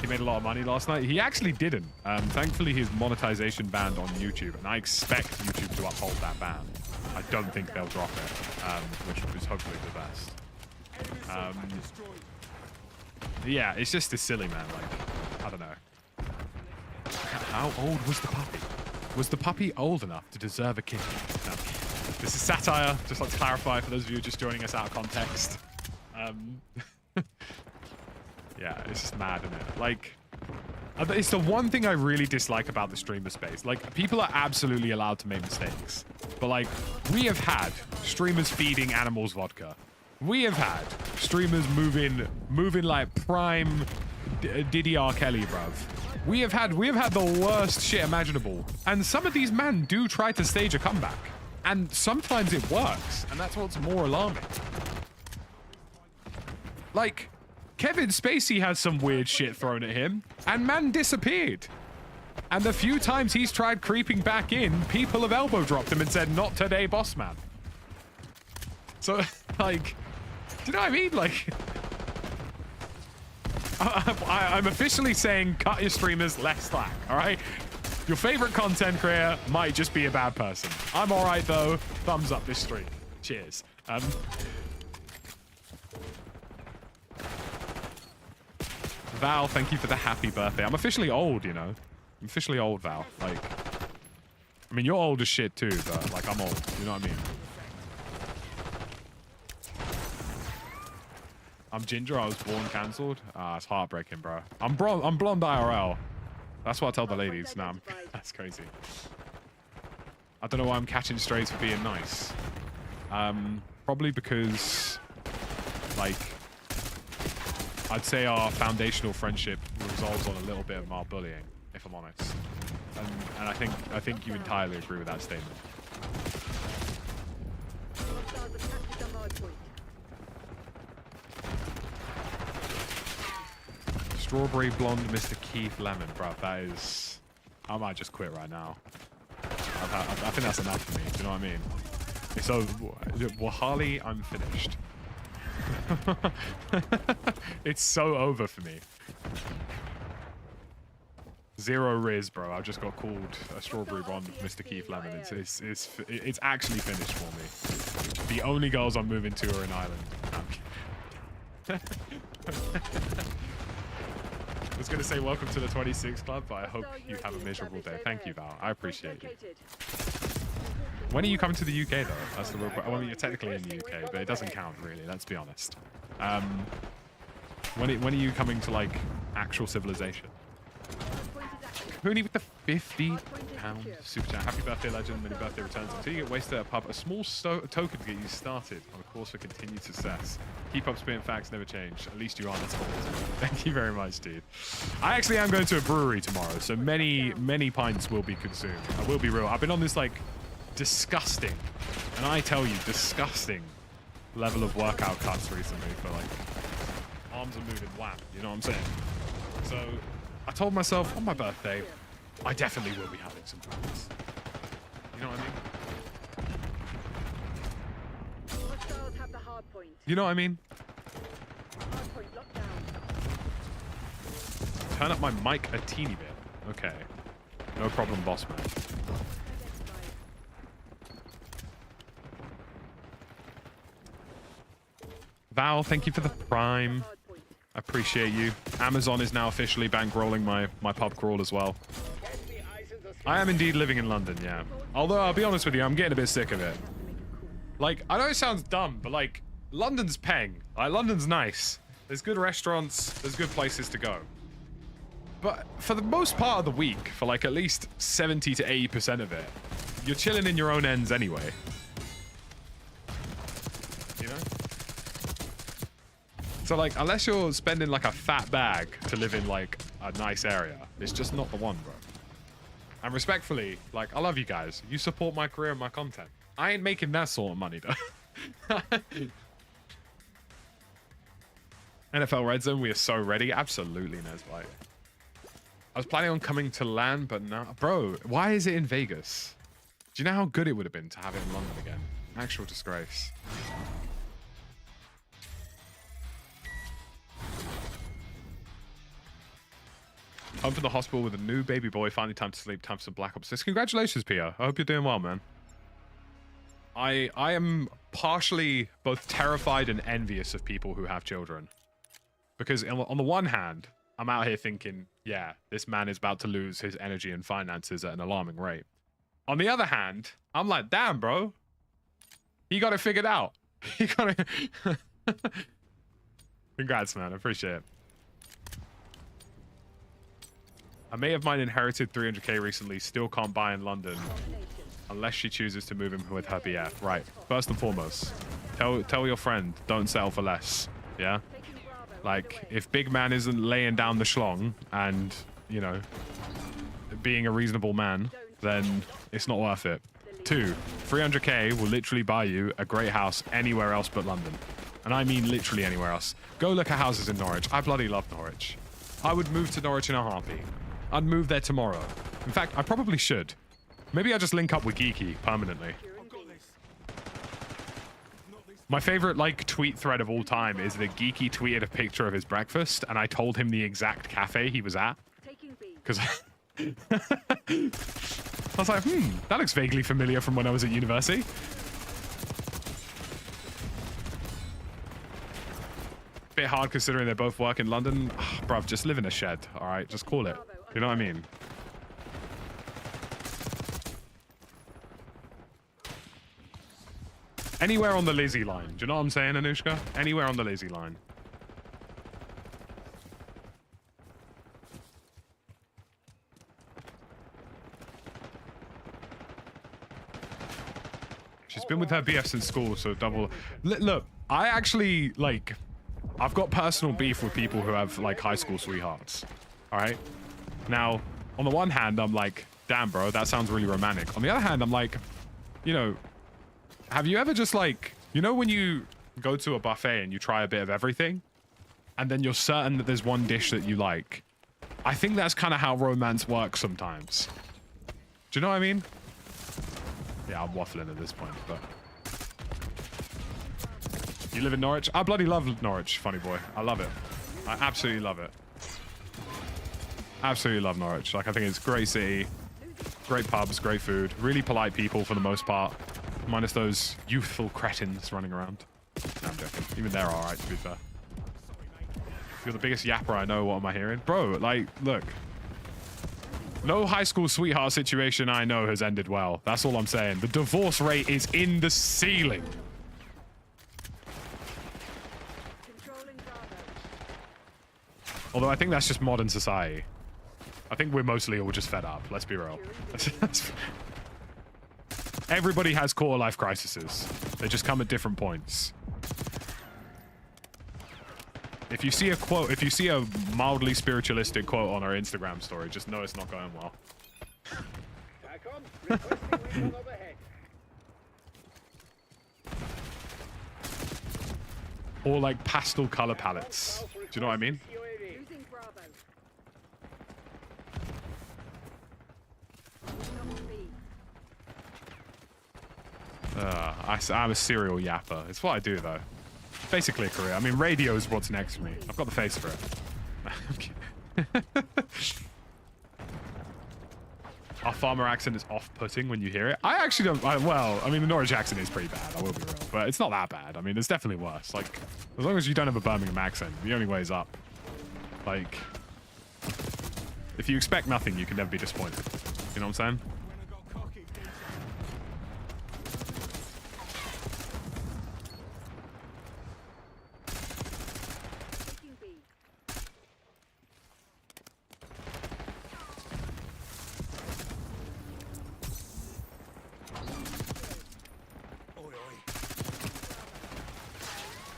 He made a lot of money last night. He actually didn't. Thankfully, his monetization banned on YouTube, and I expect YouTube to uphold that ban. I don't think they'll drop it, which is hopefully the best. Yeah, it's just silly, man. Like, I don't know. How old was the puppy? Was the puppy old enough to deserve a kick? No. This is satire. Just like to clarify for those of you just joining us out of context. Yeah, it's just mad, isn't it? Like, it's the one thing I really dislike about the streamer space. Like, people are absolutely allowed to make mistakes. But, like, we have had streamers feeding animals vodka. We have had streamers moving like prime Diddy R. Kelly, bruv. We have had the worst shit imaginable. And some of these men do try to stage a comeback. And sometimes it works. And that's what's more alarming. Like, Kevin Spacey had some weird shit thrown at him, and man disappeared. And the few times he's tried creeping back in, people have elbow dropped him and said, "Not today, boss man." So, like, do you know what I mean? Like, I'm officially saying cut your streamers less slack, all right? Your favorite content creator might just be a bad person. I'm all right, though. Thumbs up this stream. Cheers. Val, thank you for the happy birthday. I'm officially old, you know. I'm officially old, Val. Like, I mean, you're old as shit too, but like, I'm old. You know what I mean? I'm ginger. I was born cancelled. Ah, it's heartbreaking, bro. I'm blonde IRL. That's what I tell the ladies. Nah, that's crazy. I don't know why I'm catching strays for being nice. Probably because, like, I'd say our foundational friendship resolves on a little bit of our bullying, if I'm honest. And I think you entirely agree with that statement. Strawberry blonde Mr. Keith Lemon, bruv. That is... I might just quit right now. I think that's enough for me. Do you know what I mean? It's over. Well, Harley, I'm finished. It's so over for me. Zero Riz, bro. I've just got called a strawberry blonde Mr. Keith Lemon. It's actually finished for me. The only girls I'm moving to are in Ireland. I was gonna say welcome to the 26 Club, but I hope you have a miserable day. Thank you, Val. I appreciate you. When are you coming to the UK, though? That's the real question. Well, I mean, you're technically in the UK, but it doesn't count, really. Let's be honest. When are you coming to, like, actual civilization? Hooney with the £50 super chat. Happy birthday, legend. Many birthday returns. Until you get wasted at a pub, a small token to get you started on a course for continued success. Keep up spitting facts, never change. At least you are. That's all. Thank you very much, dude. I actually am going to a brewery tomorrow, so many pints will be consumed. I will be real. I've been on this, like, disgusting, and I tell you, disgusting level of workout cuts recently for, like, arms are moving wham. You know what I'm saying? So I told myself on my birthday, I definitely will be having some pints. You know what I mean? You know what I mean? Turn up my mic a teeny bit. Okay. No problem, boss man. Val, thank you for the Prime. I appreciate you. Amazon is now officially bankrolling my pub crawl as well. I am indeed living in London, yeah. Although, I'll be honest with you, I'm getting a bit sick of it. Like, I know it sounds dumb, but, like, London's peng. Like, London's nice. There's good restaurants. There's good places to go. But for the most part of the week, for, like, at least 70 to 80% of it, you're chilling in your own ends anyway. You know? So like, unless you're spending like a fat bag to live in like a nice area, it's just not the one, bro. And respectfully, like, I love you guys. You support my career and my content. I ain't making that sort of money though. NFL Red Zone, we are so ready. Absolutely, Nesbite. I was planning on coming to LAN, but no. Bro, why is it in Vegas? Do you know how good it would have been to have it in London again? Actual disgrace. Home from the hospital with a new baby boy. Finally time to sleep. Time for some Black Ops 6. Congratulations, Pia. I hope you're doing well, man. I am partially both terrified and envious of people who have children. Because on the one hand, I'm out here thinking, yeah, this man is about to lose his energy and finances at an alarming rate. On the other hand, I'm like, damn, bro. He got it figured out. He got it. Congrats, man. I appreciate it. A mate of mine inherited 300k recently. Still can't buy in London unless she chooses to move him with her BF. Right. First and foremost, tell your friend, don't settle for less. Yeah? Like, if big man isn't laying down the schlong and, you know, being a reasonable man, then it's not worth it. 2, 300k will literally buy you a great house anywhere else but London. And I mean literally anywhere else. Go look at houses in Norwich. I bloody love Norwich. I would move to Norwich in a heartbeat. I'd move there tomorrow. In fact, I probably should. Maybe I'll just link up with Geeky permanently. My favorite, like, tweet thread of all time is that Geeky tweeted a picture of his breakfast, and I told him the exact cafe he was at. Because I was like, that looks vaguely familiar from when I was at university. Bit hard considering they both work in London. Bruv, just live in a shed, all right? Just call it. You know what I mean? Anywhere on the Lizzie line. Do you know what I'm saying, Anushka? Anywhere on the Lizzie line. She's been with her BF since school, so double... Look, I actually, like... I've got personal beef with people who have, like, high school sweethearts. Alright? Now, on the one hand, I'm like, damn, bro, that sounds really romantic. On the other hand, I'm like, you know, have you ever just, like... You know when you go to a buffet and you try a bit of everything? And then you're certain that there's one dish that you like? I think that's kind of how romance works sometimes. Do you know what I mean? Yeah, I'm waffling at this point, but... You live in Norwich? I bloody love Norwich, funny boy. I love it. I absolutely love it. Absolutely love Norwich. Like, I think it's a great city. Great pubs, great food. Really polite people for the most part. Minus those youthful cretins running around. No, I'm joking. Even they're alright, to be fair. You're the biggest yapper I know. What am I hearing? Bro, like, look. No high school sweetheart situation I know has ended well. That's all I'm saying. The divorce rate is in the ceiling. Although I think that's just modern society. I think we're mostly all just fed up. Let's be real. Everybody has core life crises. They just come at different points. If you see a quote, if you see a mildly spiritualistic quote on our Instagram story, just know it's not going well. Or like pastel color palettes. Do you know what I mean? I'm a serial yapper. It's what I do, though. Basically a career. I mean, radio is what's next for me. I've got the face for it. Our farmer accent is off-putting when you hear it. I actually don't... well, I mean, the Norwich accent is pretty bad. I will be real. But it's not that bad. I mean, it's definitely worse. Like, as long as you don't have a Birmingham accent, the only way is up. Like, if you expect nothing, you can never be disappointed. You know what I'm saying?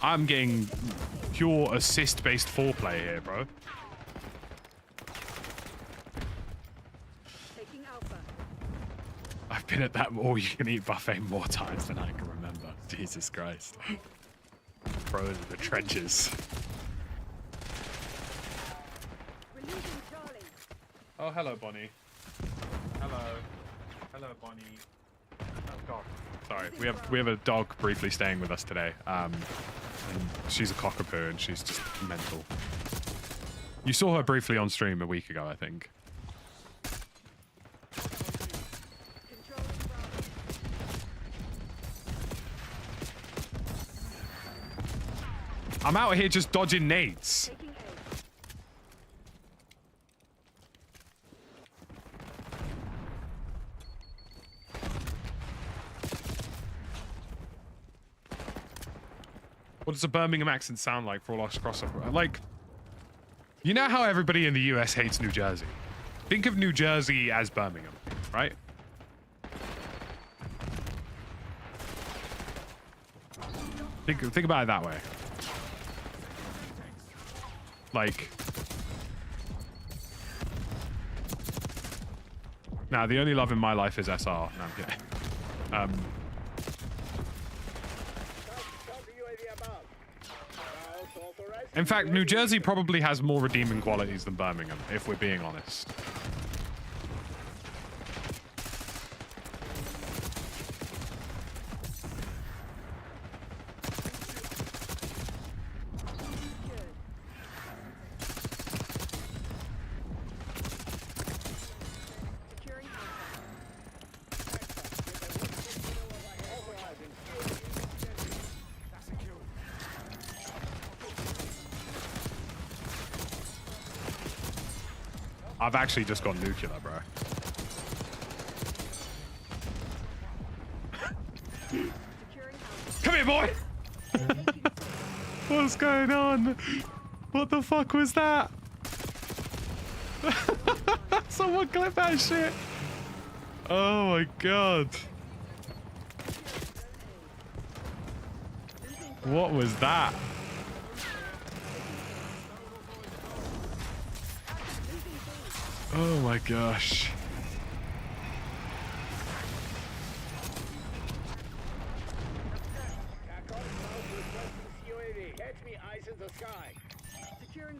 I'm getting pure assist-based foreplay here, bro. Taking Alpha. I've been at that all-you-can-eat buffet more times than I can remember. Jesus Christ. Bro, in the trenches. We're losing Charlie. Oh, hello, Bonnie. Hello. Hello, Bonnie. Oh, God. Sorry, we have a dog briefly staying with us today. And she's a cockapoo, and she's just mental. You saw her briefly on stream a week ago, I think. Controlling Bravo. I'm out here just dodging nades. Taking A. What does a Birmingham accent sound like for all us crossover? Like, you know how everybody in the US hates New Jersey? Think of New Jersey as Birmingham, right? Think about it that way. Like, nah, the only love in my life is SR. No, I'm kidding. In fact, New Jersey probably has more redeeming qualities than Birmingham, if we're being honest. Securing Alpha. I've actually just gone nuclear, bro. Securing Alpha. Come here, boy! What's going on? What the fuck was that? Someone clip that shit. Oh my god. What was that? Oh my gosh. Securing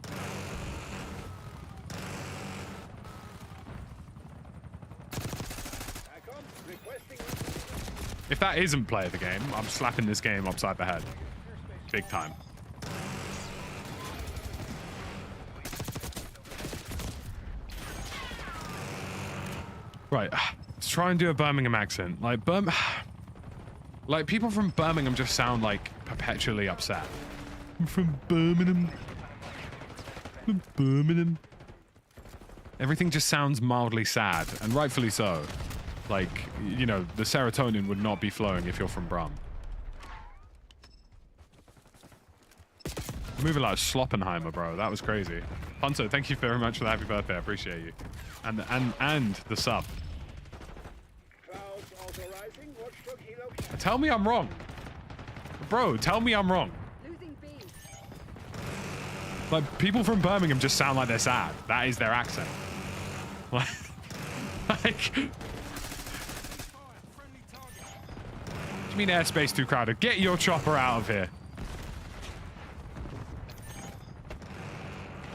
If that isn't play of the game, I'm slapping this game upside the head. Big time. Right, let's try and do a Birmingham accent. Like, like people from Birmingham just sound like perpetually upset. I'm from Birmingham. From Birmingham. Everything just sounds mildly sad, and rightfully so. Like, you know, the serotonin would not be flowing if you're from Brum. Moving like Sloppenheimer, bro. That was crazy. Hunter, thank you very much for the happy birthday. I appreciate you. And the sub. Tell me I'm wrong. Bro, tell me I'm wrong. losing B. Like, people from Birmingham just sound like they're sad. That is their accent. Like, what do you mean airspace too crowded? Get your chopper out of here.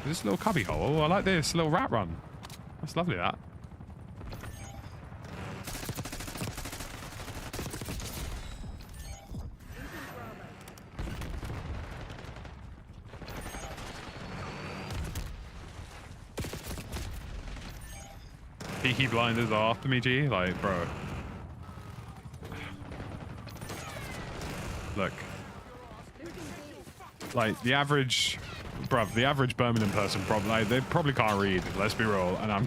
This little cubby hole. Oh, I like this little rat run. That's lovely, that. Peaky blinders are after me, G. Like, bro. Look. Like, the average... Bruv, the average Birmingham person probably, like, they probably can't read, let's be real. And I'm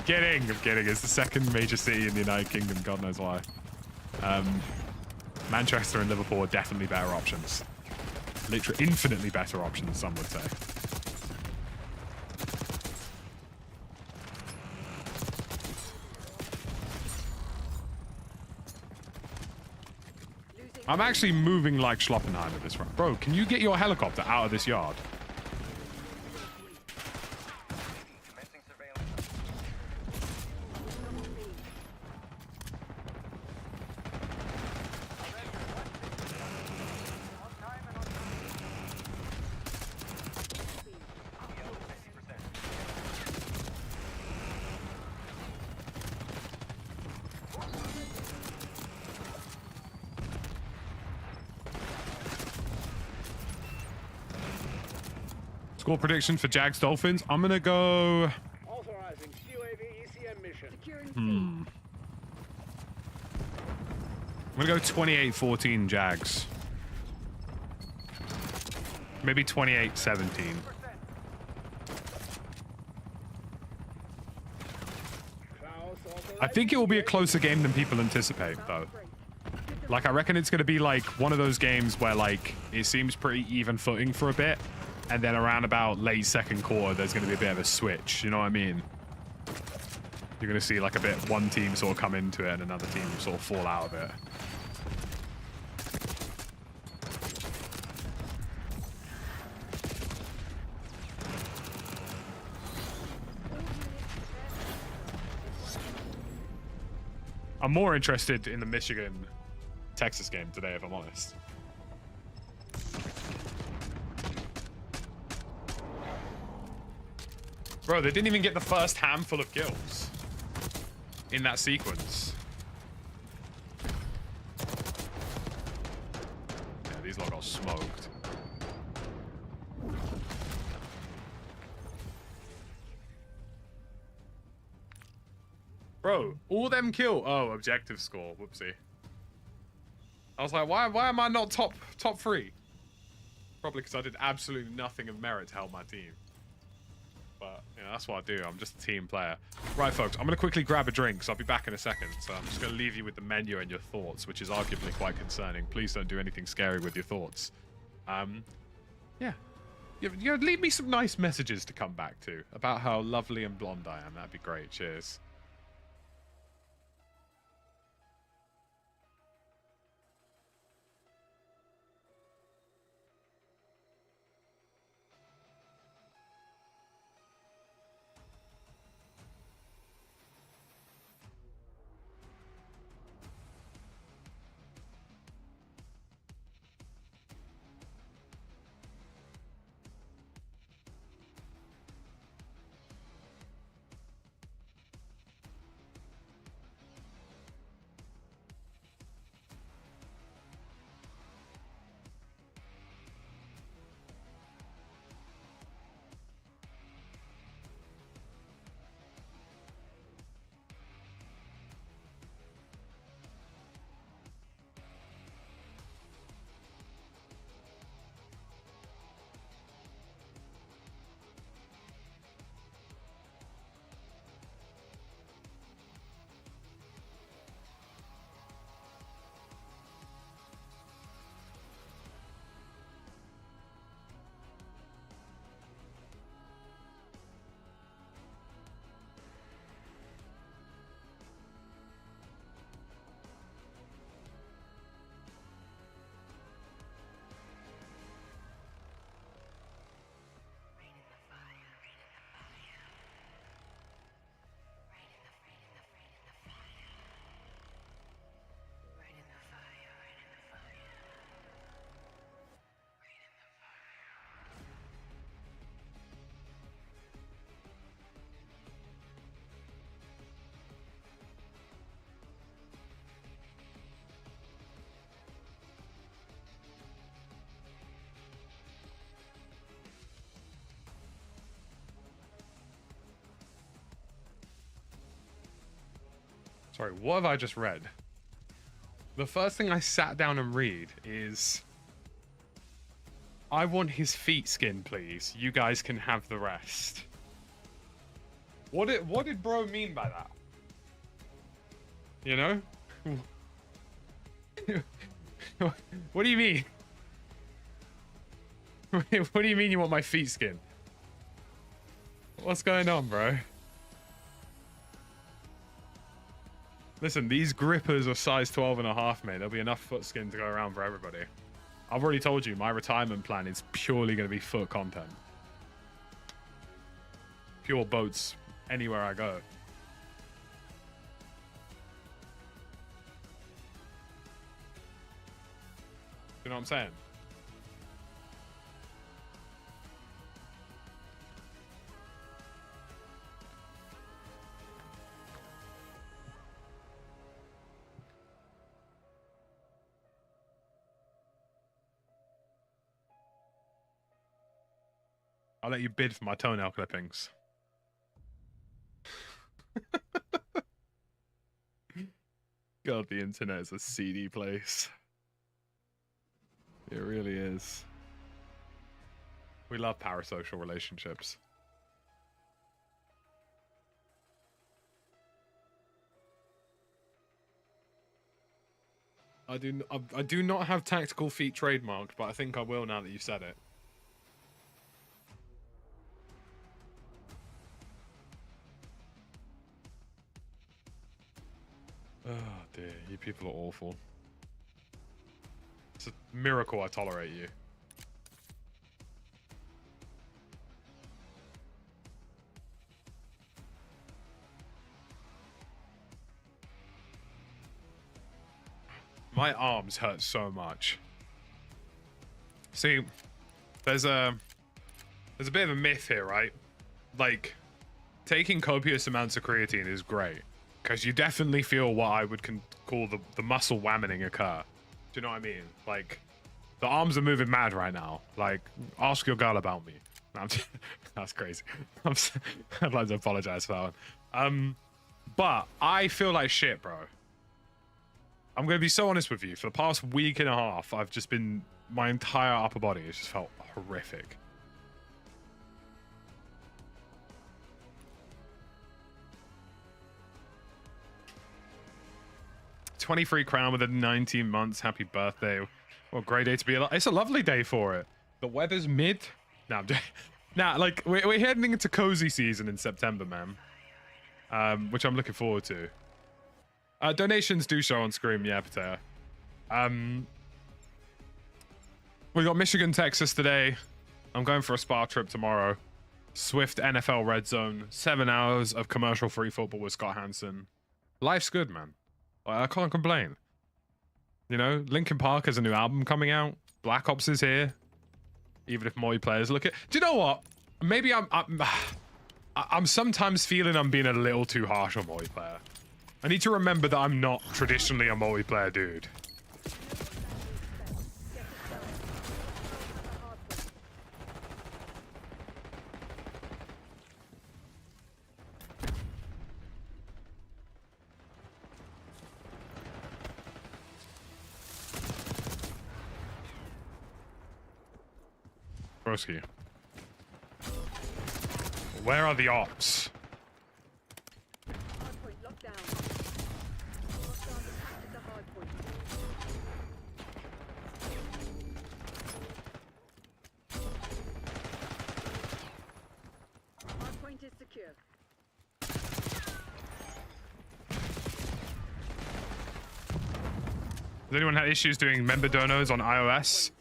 kidding. It's the second major city in the United Kingdom, God knows why. Manchester and Liverpool are definitely better options. Literally infinitely better options, some would say. Losing I'm actually moving like Schloppenheim at this run. Bro, can you get your helicopter out of this yard? Score prediction for Jags Dolphins. I'm gonna go. Authorizing UAV ECM mission. Securing C. I'm gonna go 28-14 Jags. Maybe 28-17. I think it will be a closer game than people anticipate, though. Like, I reckon it's gonna be like one of those games where like it seems pretty even footing for a bit. And then around about late second quarter, there's going to be a bit of a switch. You know what I mean? You're going to see like a bit one team sort of come into it and another team sort of fall out of it. I'm more interested in the Michigan-Texas game today, if I'm honest. Bro, they didn't even get the first handful of kills in that sequence. Yeah, these lot got smoked. Bro, all them kill. Oh, objective score. Whoopsie. I was like, why am I not top three? Probably because I did absolutely nothing of merit to help my team. But, you know, that's what I do. I'm just a team player. Right, folks, I'm going to quickly grab a drink, so I'll be back in a second. So I'm just going to leave you with the menu and your thoughts, which is arguably quite concerning. Please don't do anything scary with your thoughts. Yeah. You know, leave me some nice messages to come back to about how lovely and blonde I am. That'd be great. Cheers. Sorry, what have I just read? The first thing I sat down and read is, I want his feet skin, please. You guys can have the rest. What did bro mean by that? You know? What do you mean? What do you mean you want my feet skin? What's going on, bro? Listen, these grippers are size 12.5, mate. There'll be enough foot skin to go around for everybody. I've already told you, my retirement plan is purely going to be foot content. Pure boats anywhere I go. You know what I'm saying? I'll let you bid for my toenail clippings. God, the internet is a seedy place. It really is. We love parasocial relationships. I do not have tactical feet trademarked, but I think I will now that you've said it. Oh dear, you people are awful. It's a miracle I tolerate you. My arms hurt so much. See, there's a bit of a myth here, right? Like, taking copious amounts of creatine is great. Because you definitely feel what I would call the muscle whammoning occur. Do you know what I mean? Like, the arms are moving mad right now. Like, ask your girl about me. No, that's crazy. I'd like to apologize for that one. But I feel like shit, bro. I'm going to be so honest with you. For the past week and a half, I've just been... My entire upper body has just felt horrific. $23 crown within 19 months. Happy birthday. What a great day to be alive. It's a lovely day for it. The weather's mid. Nah, like, we're heading into cozy season in September, man. Which I'm looking forward to. Donations do show on screen, yeah, Potato. We got Michigan, Texas today. I'm going for a spa trip tomorrow. Swift NFL Red Zone. 7 hours of commercial-free football with Scott Hansen. Life's good, man. I can't complain. You know, Linkin Park has a new album coming out. Black Ops is here. Even if multiplayers look at... Do you know what? Maybe I'm sometimes feeling I'm being a little too harsh on multiplayer. I need to remember that I'm not traditionally a multiplayer dude. Broski. Where are the ops? Hardpoint locked down. Hostiles attacked at the hardpoint. Hardpoint is secure. Has anyone had issues doing member donos on iOS?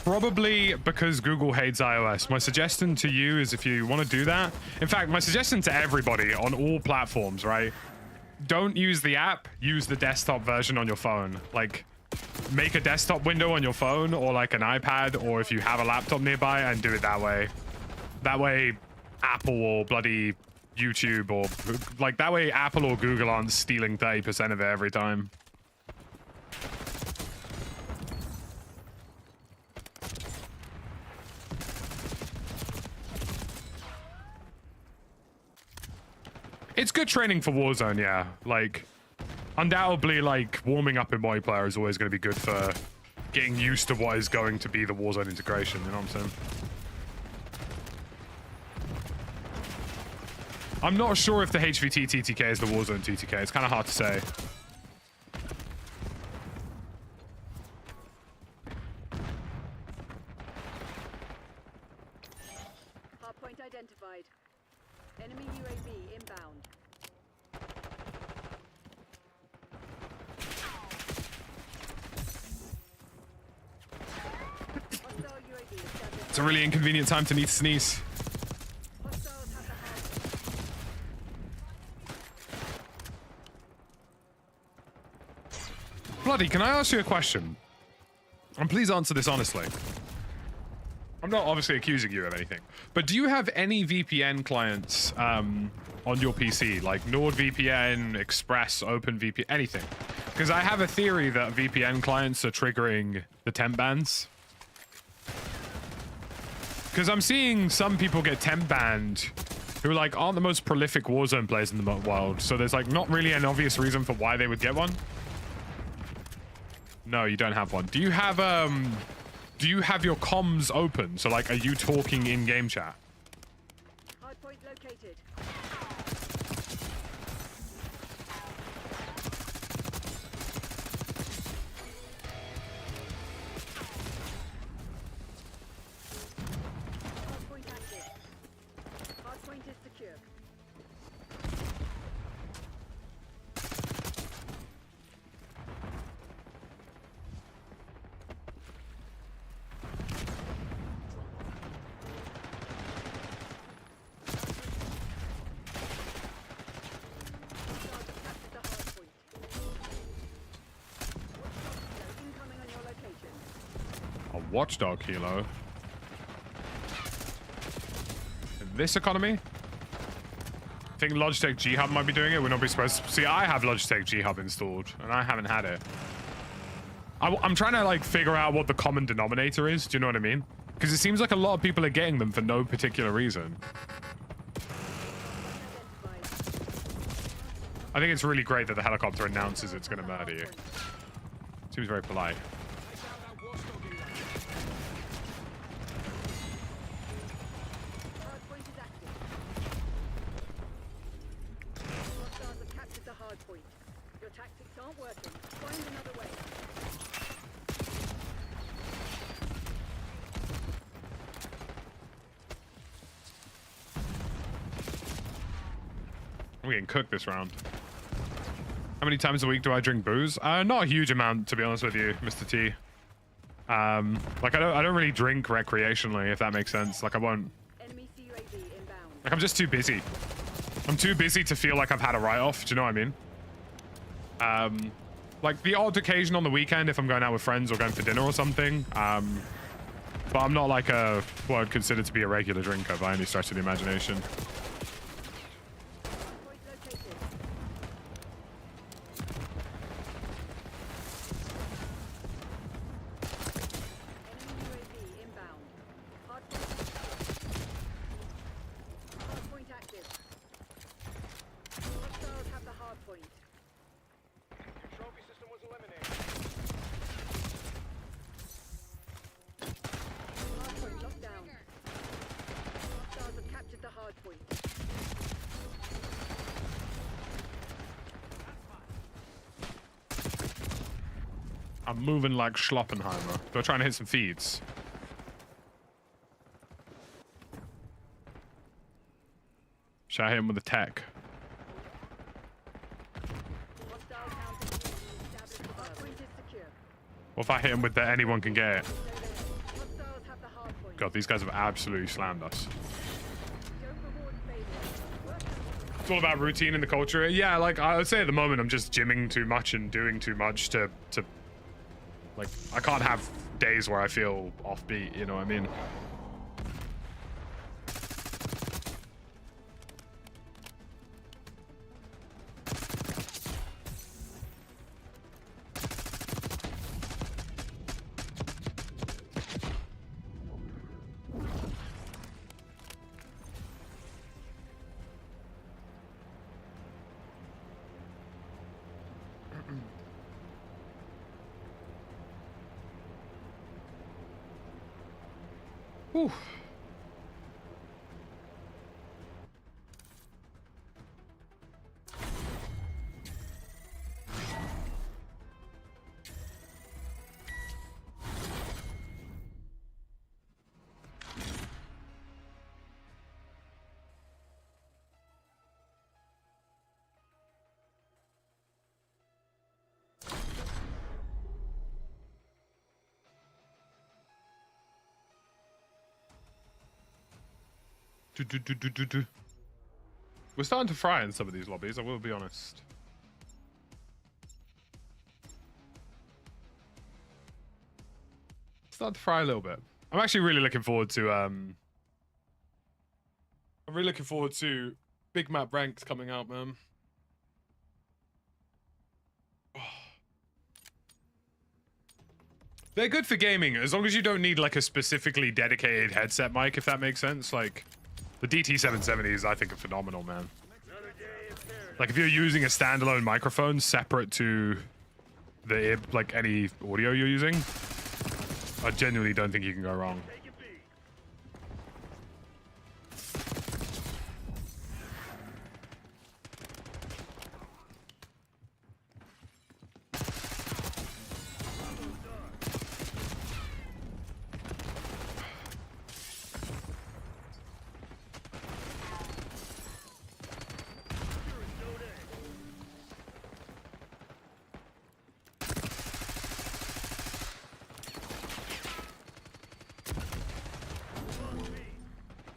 Probably because Google hates iOS. My suggestion to you is if you want to do that, in fact, my suggestion to everybody on all platforms, right? Don't use the app, use the desktop version on your phone. Like, make a desktop window on your phone or like an iPad, or if you have a laptop nearby, and do it that way. That way, Apple or bloody YouTube or like that way Apple or Google aren't stealing 30% of it every time. It's good training for Warzone, yeah. Like, undoubtedly, like, warming up in multiplayer is always going to be good for getting used to what is going to be the Warzone integration, you know what I'm saying? I'm not sure if the HVT TTK is the Warzone TTK. It's kind of hard to say. Hardpoint identified. Enemy UAV inbound. It's a really inconvenient time to need to sneeze. Hostiles have the hard Bloody, can I ask you a question? And please answer this honestly. I'm not obviously accusing you of anything, but do you have any VPN clients on your PC, like NordVPN, Express, OpenVPN, anything? Because I have a theory that VPN clients are triggering the temp bans. Because I'm seeing some people get temp banned who like aren't the most prolific Warzone players in the world, so there's like not really an obvious reason for why they would get one. No, you don't have one. Do you have your comms open? So like, are you talking in game chat? hard point located. Hard point active. Hard point is secure. A watchdog helo. In this economy? I think Logitech G Hub might be doing it. We're not be supposed to. See, I have Logitech G Hub installed, and I haven't had it. I'm trying to like figure out what the common denominator is. Do you know what I mean? Because it seems like a lot of people are getting them for no particular reason. I think it's really great that the helicopter announces it's going to murder you. Seems very polite. Hard point is active. Hostiles have captured the hard point. Your tactics aren't working. Find another way. I'm getting cooked this round. How many times a week do I drink booze? Not a huge amount, to be honest with you, Mr. T. Like I don't really drink recreationally, if that makes sense. Like I won't. Enemy CUAV inbound. Like I'm just too busy. I'm too busy to feel like I've had a write-off. Do you know what I mean? Like the odd occasion on the weekend if I'm going out with friends or going for dinner or something. But I'm not like what I'd consider to be a regular drinker by any stretch of the imagination. Point located. Enemy UAV inbound. Hard point active. Hostiles have the hard point. Trophy system was eliminated. Hard point locked down. Hostiles have captured the hard point. I'm moving like Schloppenheimer. Do I try and hit some feeds? Should I hit him with a tech? Hostile counter established. The hard point is secure. What if I hit him with the anyone can get it? Hostiles have the hard point. God, these guys have absolutely slammed us. Don't reward failure. It's all about routine and the culture. Yeah, like I would say at the moment I'm just gymming too much and doing too much to like I can't have days where I feel offbeat, you know what I mean? Whew. We're starting to fry in some of these lobbies, I will be honest. Starting to fry a little bit. I'm actually really looking forward to big map ranks coming out, man. They're good for gaming as long as you don't need like a specifically dedicated headset mic, if that makes sense. Like the DT770s, I think are phenomenal, man. Like if you're using a standalone microphone separate to the like any audio you're using, I genuinely don't think you can go wrong.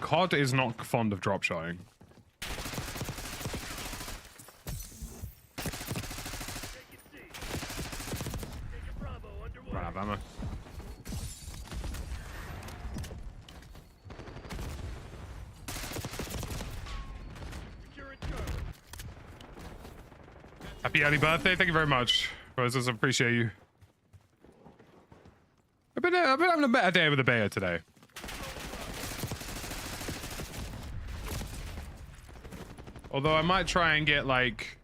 COD is not fond of drop shotting. Run out of ammo. Happy early birthday! Thank you very much, Roses. I appreciate you. I've been having a better day with the bear today. Although I might try and get like...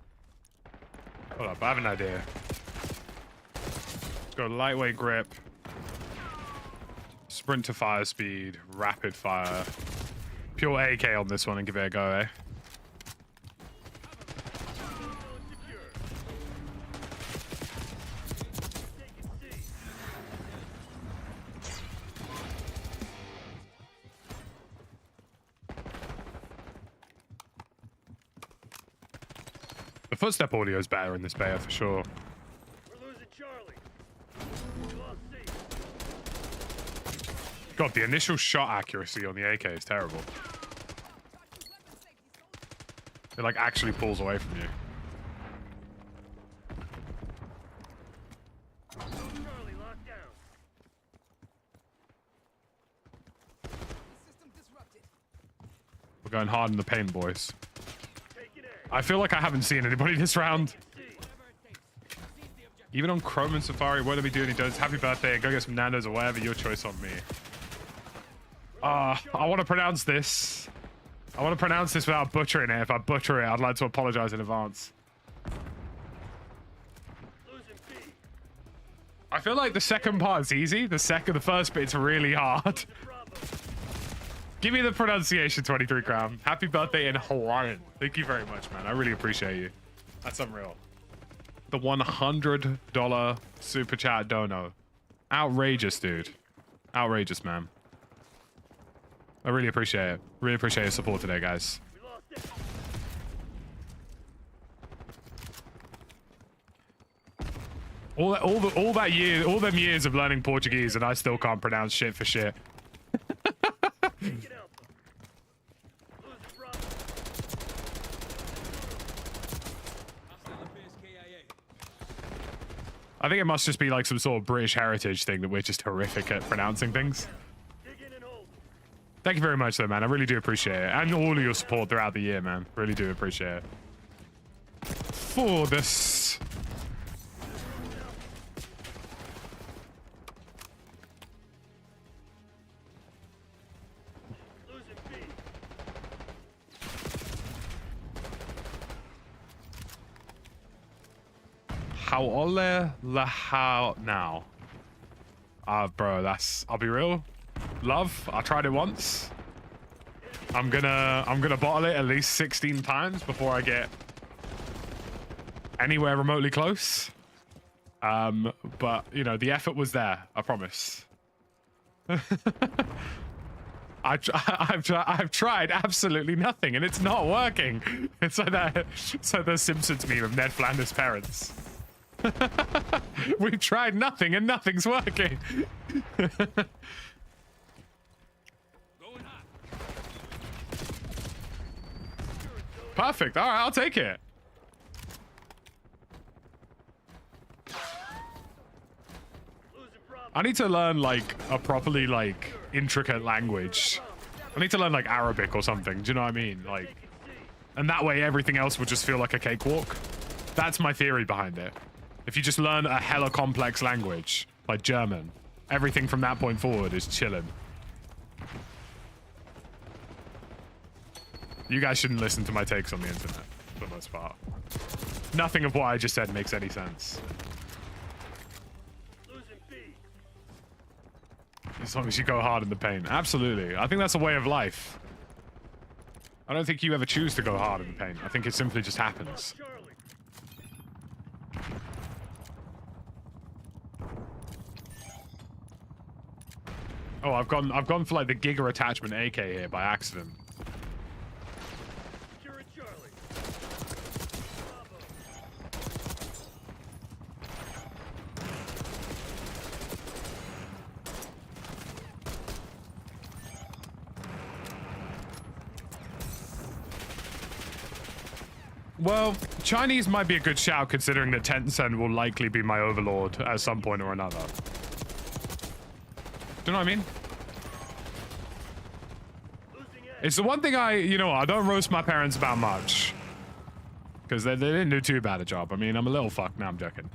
Hold up, I have an idea. Let's go lightweight grip. Sprint to fire speed. Rapid fire. Pure AK on this one and give it a go, eh? The footstep audio is better in this beta for sure. We're losing Charlie. We lost C. God, the initial shot accuracy on the AK is terrible. It like actually pulls away from you. Charlie locked down. We're going hard in the paint, boys. I feel like I haven't seen anybody this round. Even on Chrome and Safari, what do we do? And he does happy birthday, go get some Nando's or whatever, your choice on me. I want to pronounce this. I want to pronounce this without butchering it. If I butcher it, I'd like to apologize in advance. I feel like the second part's easy. The first bit's really hard. Give me the pronunciation, 23 Crown. Happy birthday in Hawaiian. Thank you very much, man. I really appreciate you. That's unreal. The $100 super chat dono. Outrageous, dude. Outrageous, man. I really appreciate it. Really appreciate your support today, guys. All them years of learning Portuguese and I still can't pronounce shit for shit. I think it must just be like some sort of British heritage thing that we're just horrific at pronouncing things. Thank you very much though, man. I really do appreciate it. And all of your support throughout the year, man. Really do appreciate it. For this. How ole la how now? Bro, that's, I'll be real. Love, I tried it once. I'm gonna bottle it at least 16 times before I get anywhere remotely close. But you know, the effort was there, I promise. I've tried absolutely nothing and it's not working. It's like the Simpsons meme of Ned Flanders' parents. We've tried nothing and nothing's working. Perfect. All right, I'll take it. I need to learn like a properly like intricate language. I need to learn like Arabic or something. Do you know what I mean? Like, and that way everything else would just feel like a cakewalk. That's my theory behind it. If you just learn a hella complex language, like German, everything from that point forward is chilling. You guys shouldn't listen to my takes on the internet, for the most part. Nothing of what I just said makes any sense. As long as you go hard in the paint. Absolutely. I think that's a way of life. I don't think you ever choose to go hard in the paint. I think it simply just happens. Oh, I've gone for like the Giga attachment AK here by accident. Well, Chinese might be a good shout considering that Tencent will likely be my overlord at some point or another. Do you know what I mean? It's the one thing I don't roast my parents about much. Because they didn't do too bad a job. I mean, I'm a little fucked. Now I'm joking.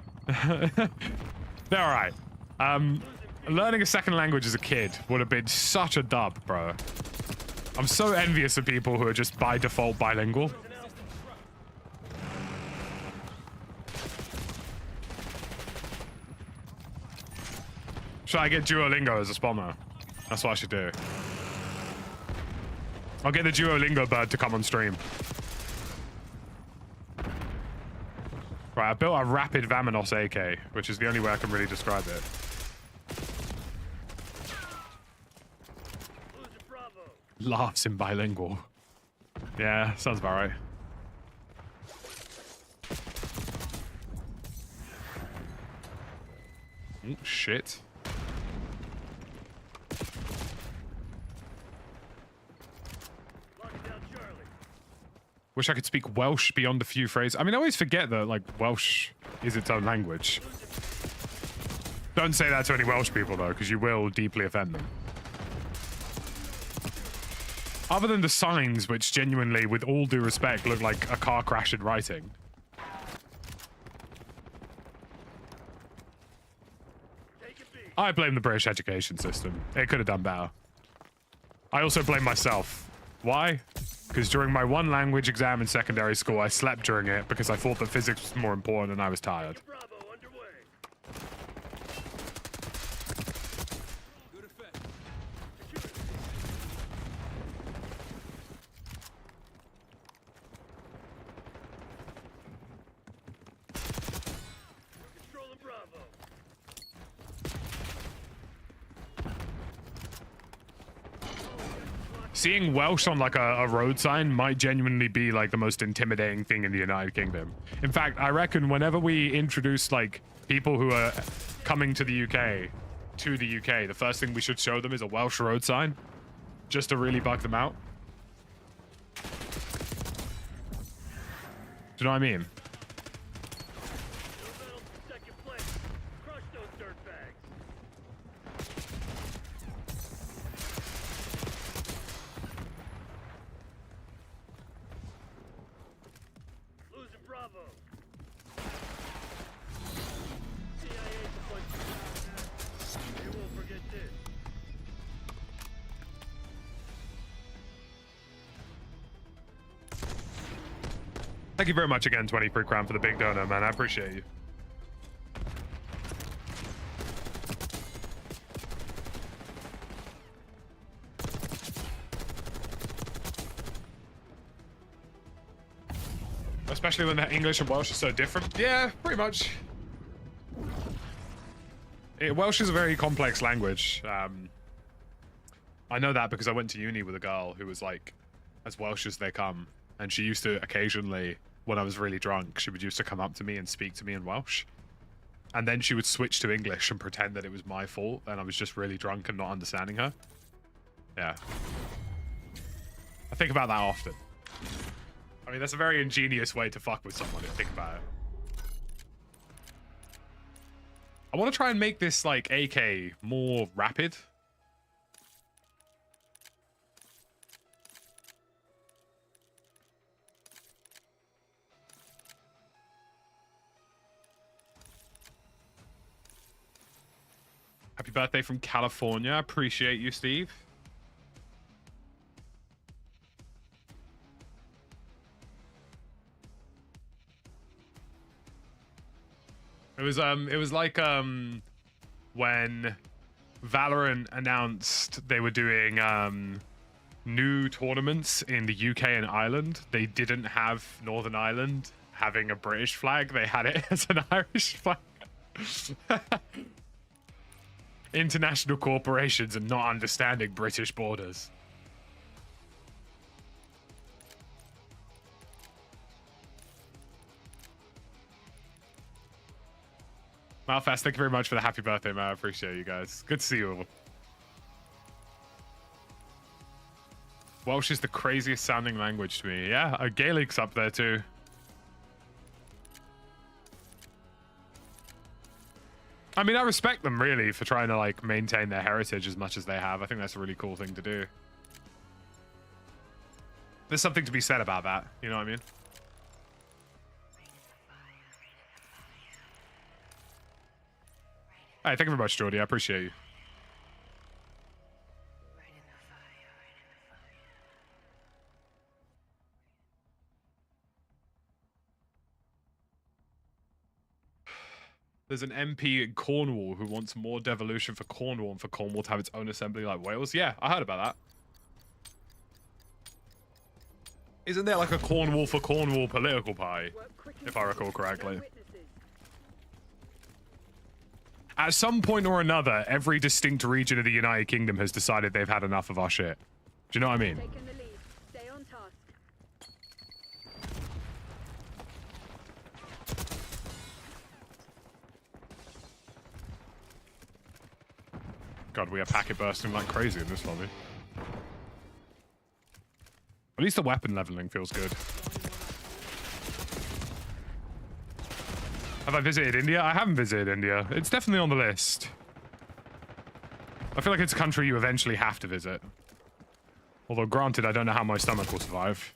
They're alright. Learning a second language as a kid would have been such a dub, bro. I'm so envious of people who are just by default bilingual. Should I get Duolingo as a spawner? That's what I should do. I'll get the Duolingo bird to come on stream. Right, I built a rapid Vamanos AK, which is the only way I can really describe it. Laughs in bilingual. Yeah, sounds about right. Oh, shit. Wish I could speak Welsh beyond a few phrases. I mean, I always forget that, like, Welsh is its own language. Don't say that to any Welsh people, though, because you will deeply offend them. Other than the signs, which genuinely, with all due respect, look like a car crash in writing. I blame the British education system. It could have done better. I also blame myself. Why? Because during my one language exam in secondary school, I slept during it because I thought that physics was more important and I was tired. Seeing Welsh on like a road sign might genuinely be like the most intimidating thing in the United Kingdom. In fact, I reckon whenever we introduce like people who are coming to the UK, the first thing we should show them is a Welsh road sign, just to really bug them out. Do you know what I mean? Thank you very much again, 23 Crown, for the big donor, man. I appreciate you. Especially when the English and Welsh are so different. Yeah, pretty much. Welsh is a very complex language. I know that because I went to uni with a girl who was like as Welsh as they come. And she used to occasionally, when I was really drunk, she would used to come up to me and speak to me in Welsh. And then she would switch to English and pretend that it was my fault and I was just really drunk and not understanding her. Yeah. I think about that often. I mean, that's a very ingenious way to fuck with someone, if you think about it. I want to try and make this, like, AK more rapid. Happy birthday from California. Appreciate you, Steve. It was like when Valorant announced they were doing new tournaments in the UK and Ireland. They didn't have Northern Ireland having a British flag. They had it as an Irish flag. International corporations and not understanding British borders. Malfast, thank you very much for the happy birthday, man. I appreciate you guys. Good to see you all. Welsh is the craziest sounding language to me. Yeah, Gaelic's up there too. I mean, I respect them really for trying to like maintain their heritage as much as they have. I think that's a really cool thing to do. There's something to be said about that. You know what I mean? Hey, thank you very much, Jordy. I appreciate you. There's an MP in Cornwall who wants more devolution for Cornwall and for Cornwall to have its own assembly like Wales. Yeah, I heard about that. Isn't there like a Cornwall for Cornwall political party, if I recall correctly? At some point or another, every distinct region of the United Kingdom has decided they've had enough of our shit. Do you know what I mean? Stay on task. God, we are packet bursting like crazy in this lobby. At least the weapon leveling feels good. Have I visited India? I haven't visited India. It's definitely on the list. I feel like it's a country you eventually have to visit. Although, granted, I don't know how my stomach will survive.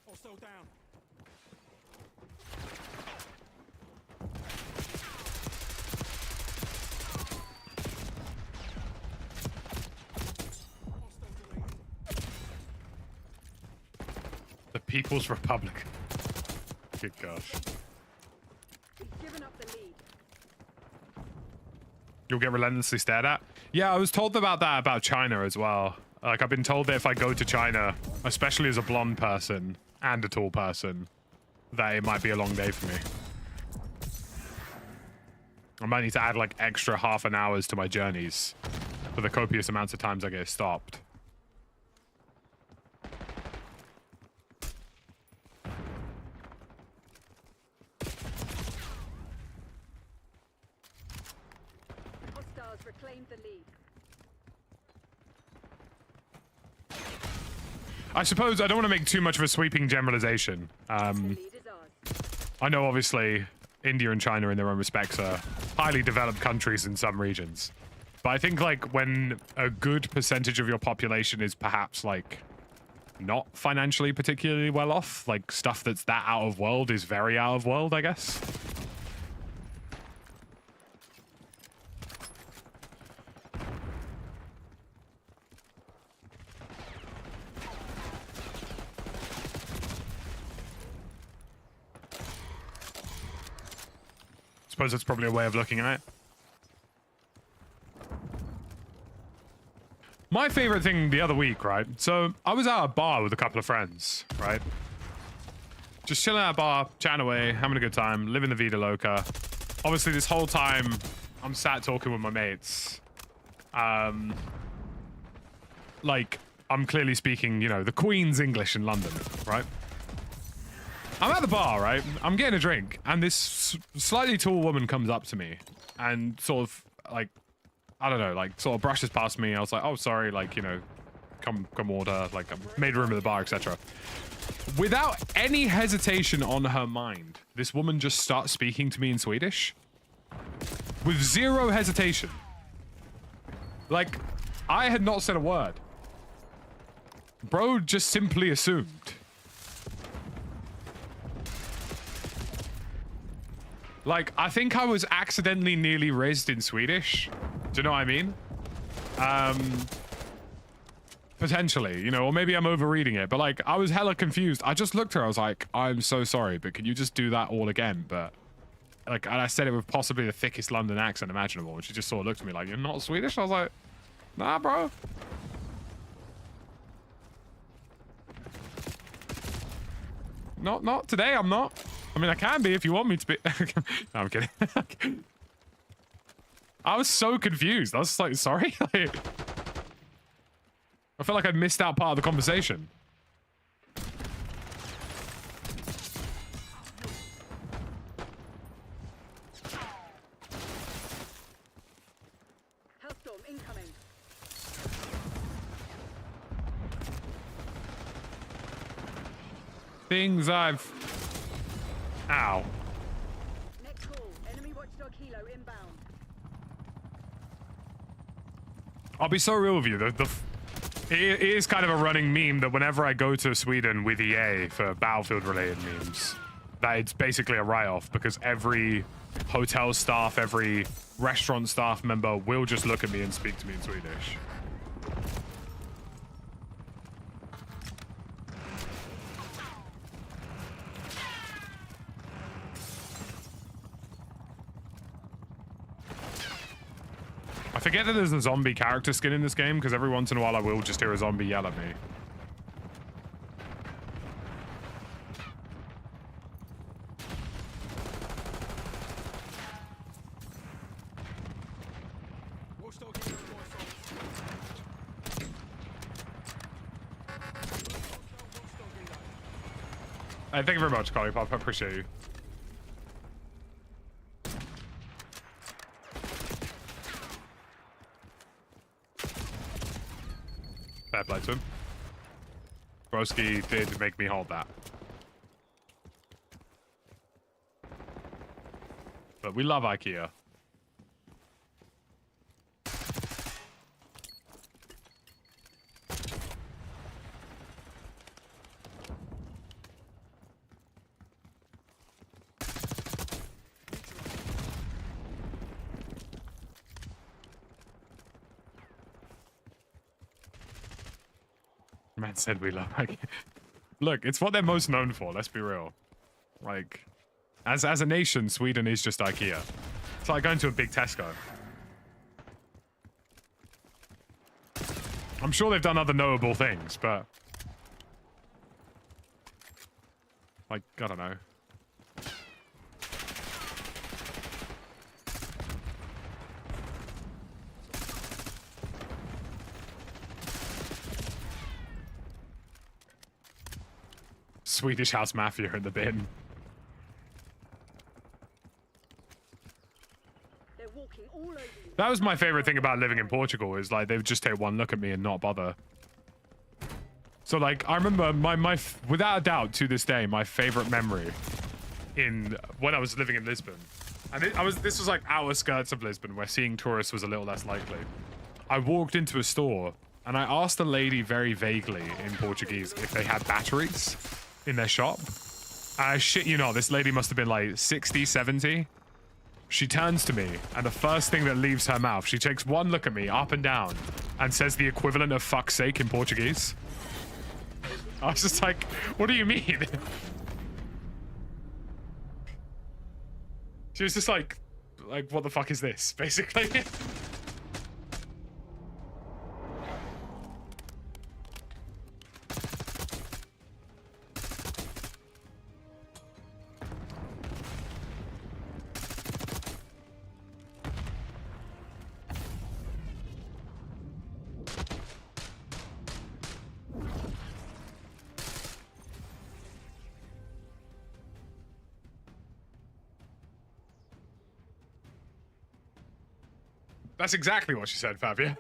The People's Republic. Good gosh. You'll get relentlessly stared at. Yeah, I was told about that about China as well. Like, I've been told that if I go to China, especially as a blonde person and a tall person, that it might be a long day for me. I might need to add like extra half an hours to my journeys for the copious amounts of times I get stopped. I suppose I don't want to make too much of a sweeping generalization. I know obviously India and China in their own respects are highly developed countries in some regions. But I think like when a good percentage of your population is perhaps like not financially particularly well off, like stuff that's that out of world is very out of world, I guess. Suppose that's probably a way of looking at it. My favorite thing the other week, right? So I was at a bar with a couple of friends, right? Just chilling at a bar, chatting away, having a good time, living the vida loca. Obviously, this whole time, I'm sat talking with my mates. Like, I'm clearly speaking, you know, the Queen's English in London, right? I'm at the bar, right? I'm getting a drink, and this slightly tall woman comes up to me and sort of, like, I don't know, like, sort of brushes past me. I was like, oh, sorry, like, you know, come order, like, made room at the bar, etc. Without any hesitation on her mind, this woman just starts speaking to me in Swedish. With zero hesitation. Like, I had not said a word. Bro just simply assumed. Like, I think I was accidentally nearly raised in Swedish. Do you know what I mean? Potentially, you know, or maybe I'm overreading it, but like, I was hella confused. I just looked at her, I was like, I'm so sorry, but can you just do that all again? But, like, and I said it with possibly the thickest London accent imaginable, and she just sort of looked at me like, you're not Swedish? I was like, nah, bro. Not today, I'm not. I mean, I can be if you want me to be. No, I'm kidding. I was so confused. I was like, sorry? Like, I felt like I'd missed out part of the conversation. Hellstorm incoming. Things I've... Ow. Next call. Enemy watchdog helo inbound. I'll be so real with you. It is kind of a running meme that whenever I go to Sweden with EA for Battlefield-related memes, that it's basically a write-off because every hotel staff, every restaurant staff member will just look at me and speak to me in Swedish. I forget that there's a zombie character skin in this game because every once in a while I will just hear a zombie yell at me. Thank you very much, Collie Pop. I appreciate you. Fair play to him. Broski did make me hold that. But we love IKEA. Man said we love IKEA. Look, it's what they're most known for, let's be real. Like, as a nation, Sweden is just IKEA. It's like going to a big Tesco. I'm sure they've done other notable things, but... like, I don't know. Swedish House Mafia in the bin. They're walking all over you. That was my favorite thing about living in Portugal, is like they would just take one look at me and not bother. So like I remember my without a doubt to this day my favorite memory in when I was living in Lisbon, and this was like outer skirts of Lisbon where seeing tourists was a little less likely. I walked into a store and I asked the lady very vaguely in Portuguese if they had batteries in their shop. I shit you not, this lady must have been like 60, 70. She turns to me, and the first thing that leaves her mouth, she takes one look at me up and down and says the equivalent of fuck's sake in Portuguese. I was just like, what do you mean? She was just like, what the fuck is this, basically? That's exactly what she said, Fabio.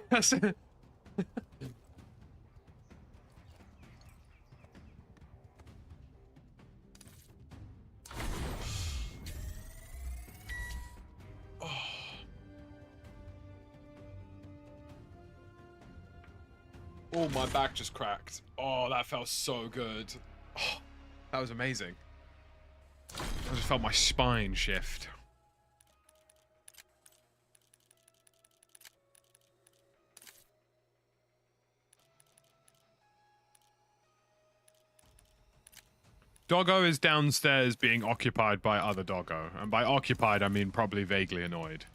Oh, my back just cracked. Oh, that felt so good. Oh, that was amazing. I just felt my spine shift. Doggo is downstairs being occupied by other doggo. And by occupied, I mean probably vaguely annoyed.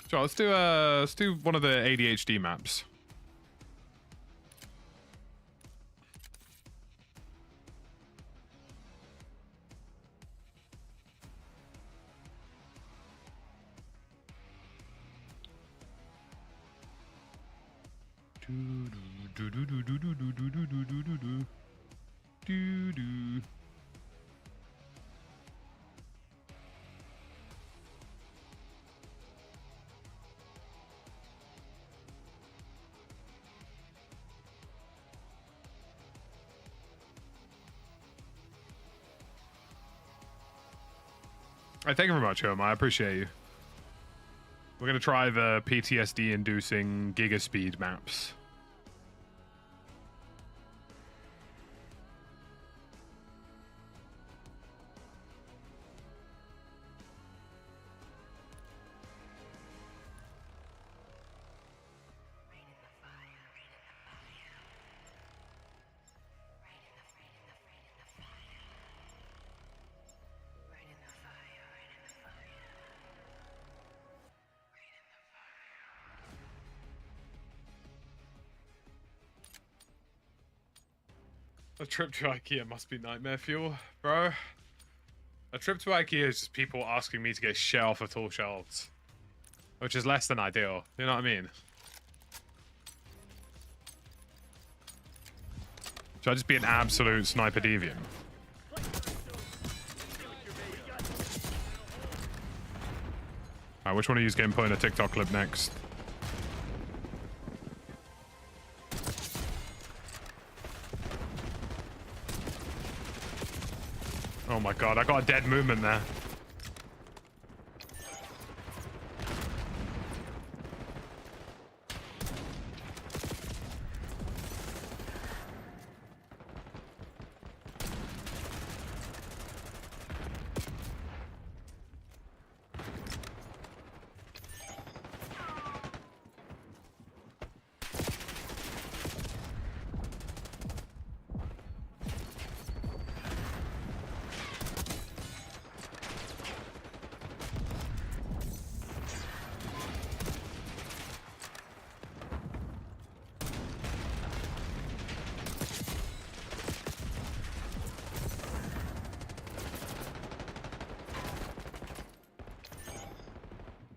So let's do one of the ADHD maps. Thank you very much, Herm. I appreciate you. We're going to try the PTSD-inducing gigaspeed maps. A trip to IKEA must be nightmare fuel, bro. A trip to IKEA is just people asking me to get shit off of tall shelves. Which is less than ideal, you know what I mean? Should I just be an absolute sniper deviant? Alright, which one of you is getting put in a TikTok clip next? Oh my god, I got a dead movement there.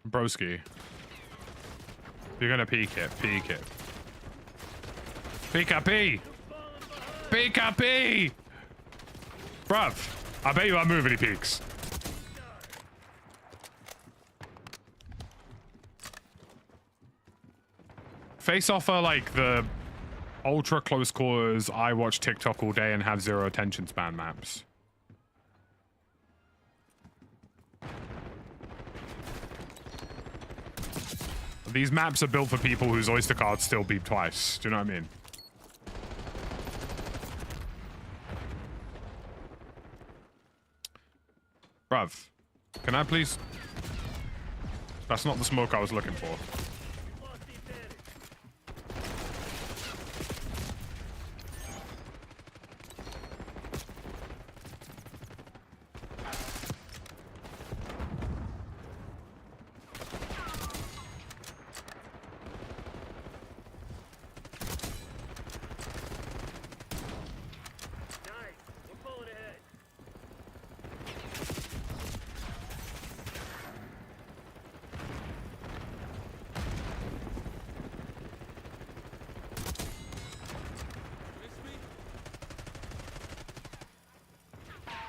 Broski. You're gonna peek it, peek it. Peek-a-pee! Peek-a-pee! Bruv, I bet you I move any peeks. Face off are like the ultra close quarters, I watch TikTok all day and have zero attention span maps. These maps are built for people whose Oyster cards still beep twice. Do you know what I mean? Bruv, can I please? That's not the smoke I was looking for.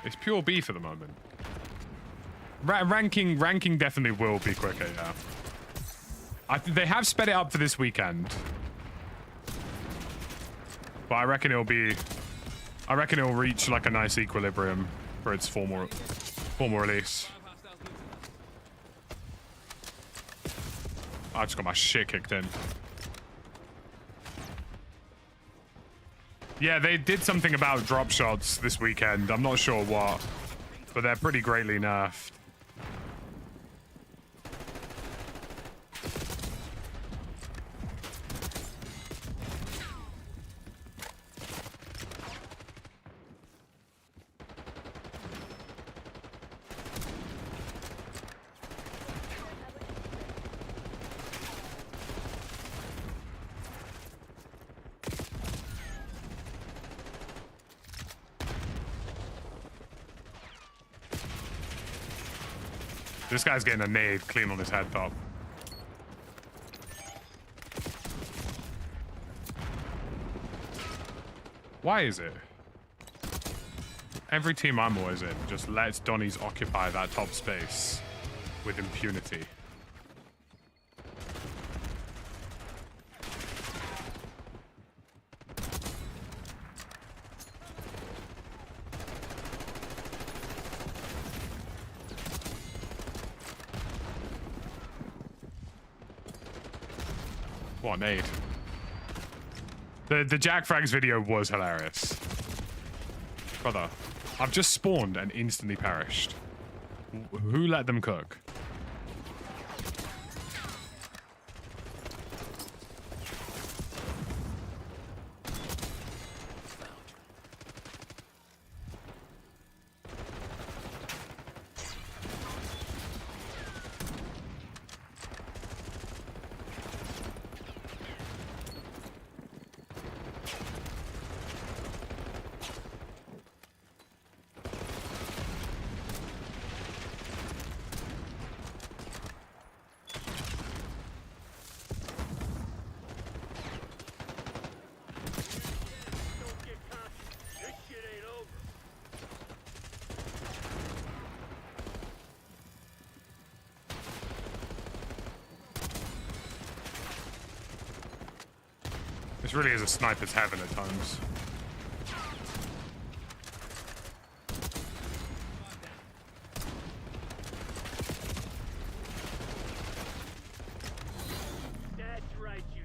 It's pure B for the moment. Ranking definitely will be quicker, yeah. They have sped it up for this weekend. But I reckon it'll reach like a nice equilibrium for its formal release. I just got my shit kicked in. Yeah, they did something about drop shots this weekend. I'm not sure what, but they're pretty greatly nerfed. This guy's getting a nade clean on his head top. Why is it? Every team I'm always in just lets Donnies occupy that top space with impunity. What, nade? The Jack Frags video was hilarious. Brother, I've just spawned and instantly perished. Who let them cook? This really is a sniper's heaven at times. That's right, you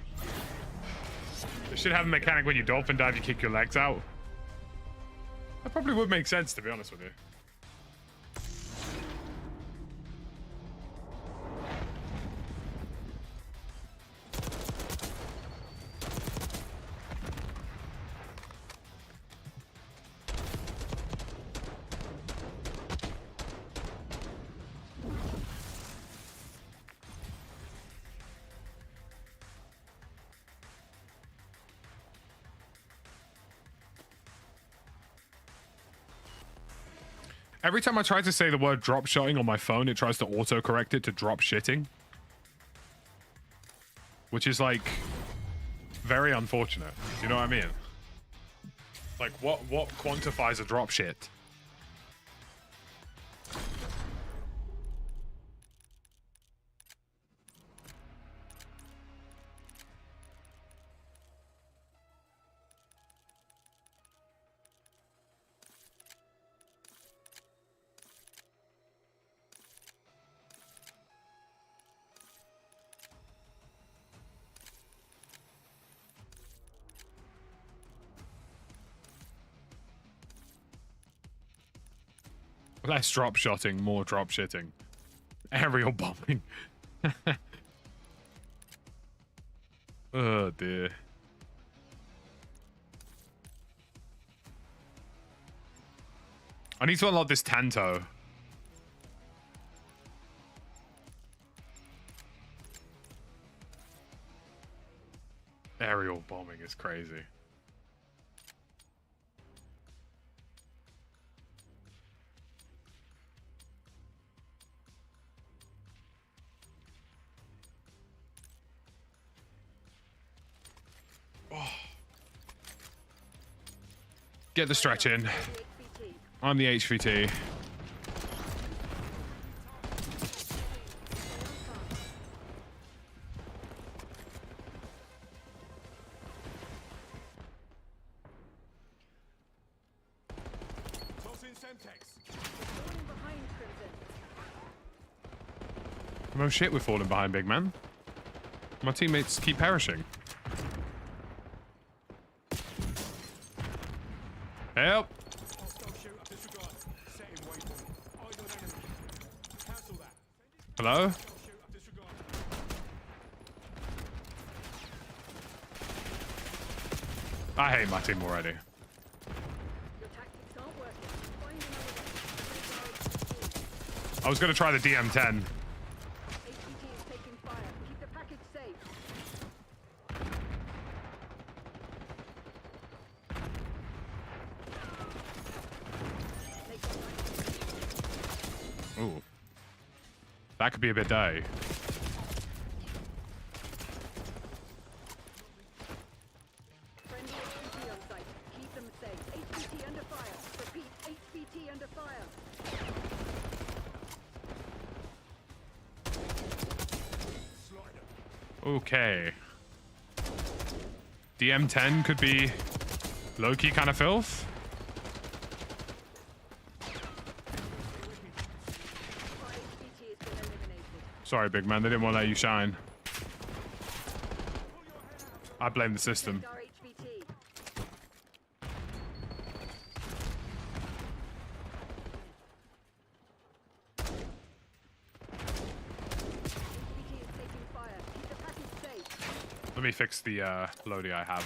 It should have a mechanic when you dolphin dive, you kick your legs out. That probably would make sense, to be honest with you. Every time I try to say the word drop shotting on my phone, it tries to auto-correct it to drop shitting. Which is, like, very unfortunate. Do you know what I mean? Like, what quantifies a drop shit? Less drop shotting, more drop shitting. Aerial bombing. Oh dear. I need to unlock this Tanto. Aerial bombing is crazy. Get the stretch in. I'm the HVT. No shit, we're falling behind, big man. My teammates keep perishing. Help. Hostile shooter disregarded. Setting waypoint. Eyes on enemy. Cancel that. Hello? Hostile shooter disregarded. I hate my team already. Your tactics aren't working. Find another way. I was going to try the DM10. HVT is taking fire. Keep the package safe. Ooh. That could be a bit dirty. Friendly HVT on site. Keep them safe. HVT under fire. Repeat, HVT under fire. Okay. DM10 could be low-key kind of filth. Our HVT has been eliminated. Sorry, big man. They didn't want to let you shine. I blame the system. Our HVT. HVT is taking fire. Keep the package safe. Let me fix the loadie I have.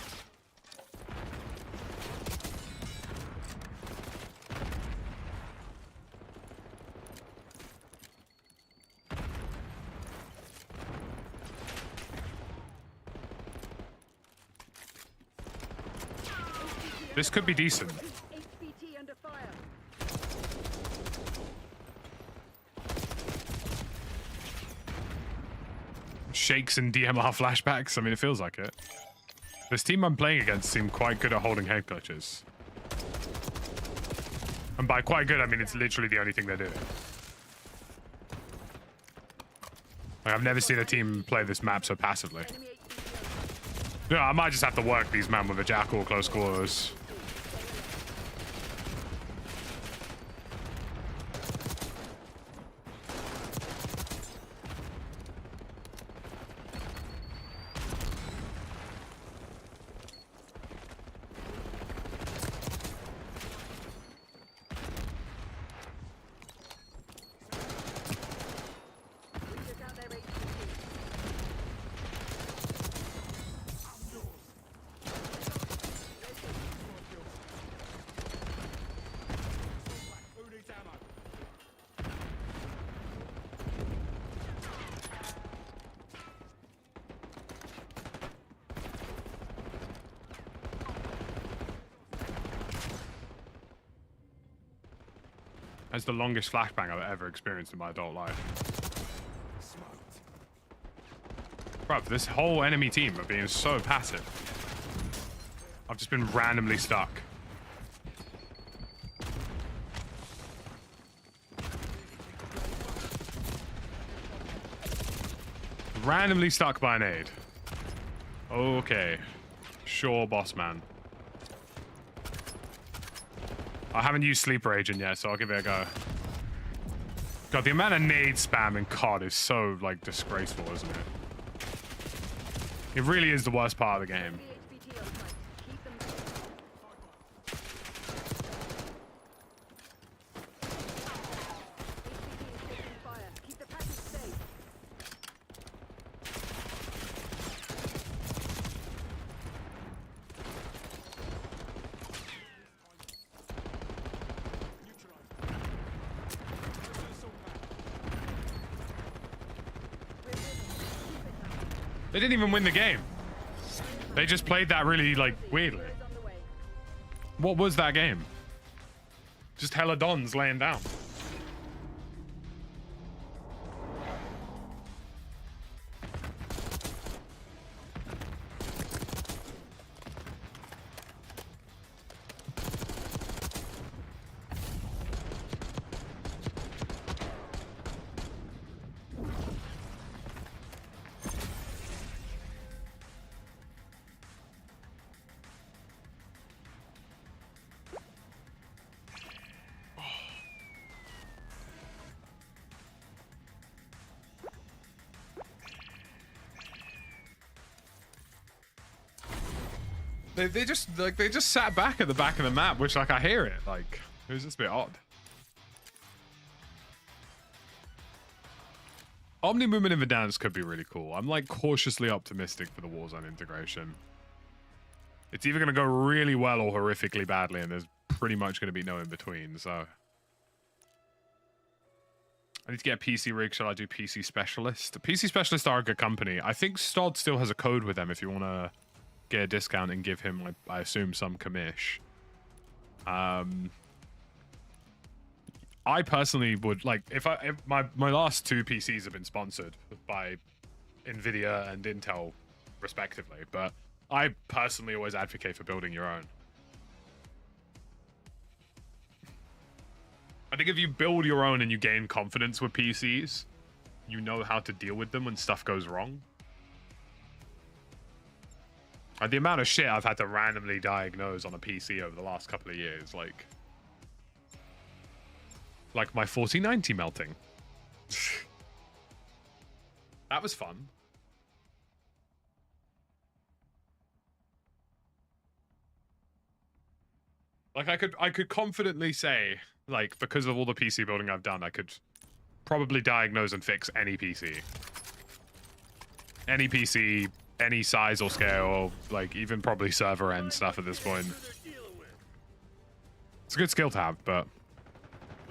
This could be decent. HVT under fire. Shakes and DMR flashbacks. I mean, it feels like it. This team I'm playing against seem quite good at holding head glitches. And by quite good, I mean it's literally the only thing they're doing. Like, I've never seen a team play this map so passively. Enemy HVT on Yeah, I might just have to work these men with a jackal at close quarters. We took out their HVT. Who needs ammo? That's the longest flashbang I've ever experienced in my adult life. Smoked. Bruv, this whole enemy team are being so passive. I've just been randomly stuck. Randomly stuck by an aid. Okay. Sure, boss man. I haven't used Sleeper Agent yet, so I'll give it a go. God, the amount of nade spam in COD is so, like, disgraceful, isn't it? It really is the worst part of the game. HVT on site. Keep them safe. HVT is taking fire. Keep the package safe. They didn't even win the game. They just played that really, like, weirdly. Is on the way. What was that game? Just hella dons laying down. They just sat back at the back of the map, which like I hear it. Like it was just a bit odd. Omni movement in Verdansk could be really cool. I'm like cautiously optimistic for the Warzone integration. It's either going to go really well or horrifically badly, and there's pretty much going to be no in between. So I need to get a PC rig. Shall I do PC Specialist? PC Specialist are a good company. I think Stod still has a code with them if you want to get a discount and give him, like, I assume, some commish. I personally would, like, if my last 2 PCs have been sponsored by Nvidia and Intel, respectively, but I personally always advocate for building your own. I think if you build your own and you gain confidence with PCs, you know how to deal with them when stuff goes wrong. And the amount of shit I've had to randomly diagnose on a PC over the last couple of years, like my 4090 melting. That was fun. Like I could confidently say, like, because of all the PC building I've done, I could probably diagnose and fix any PC. Any PC, any size or scale, like even probably server end stuff at this point. It's a good skill to have, but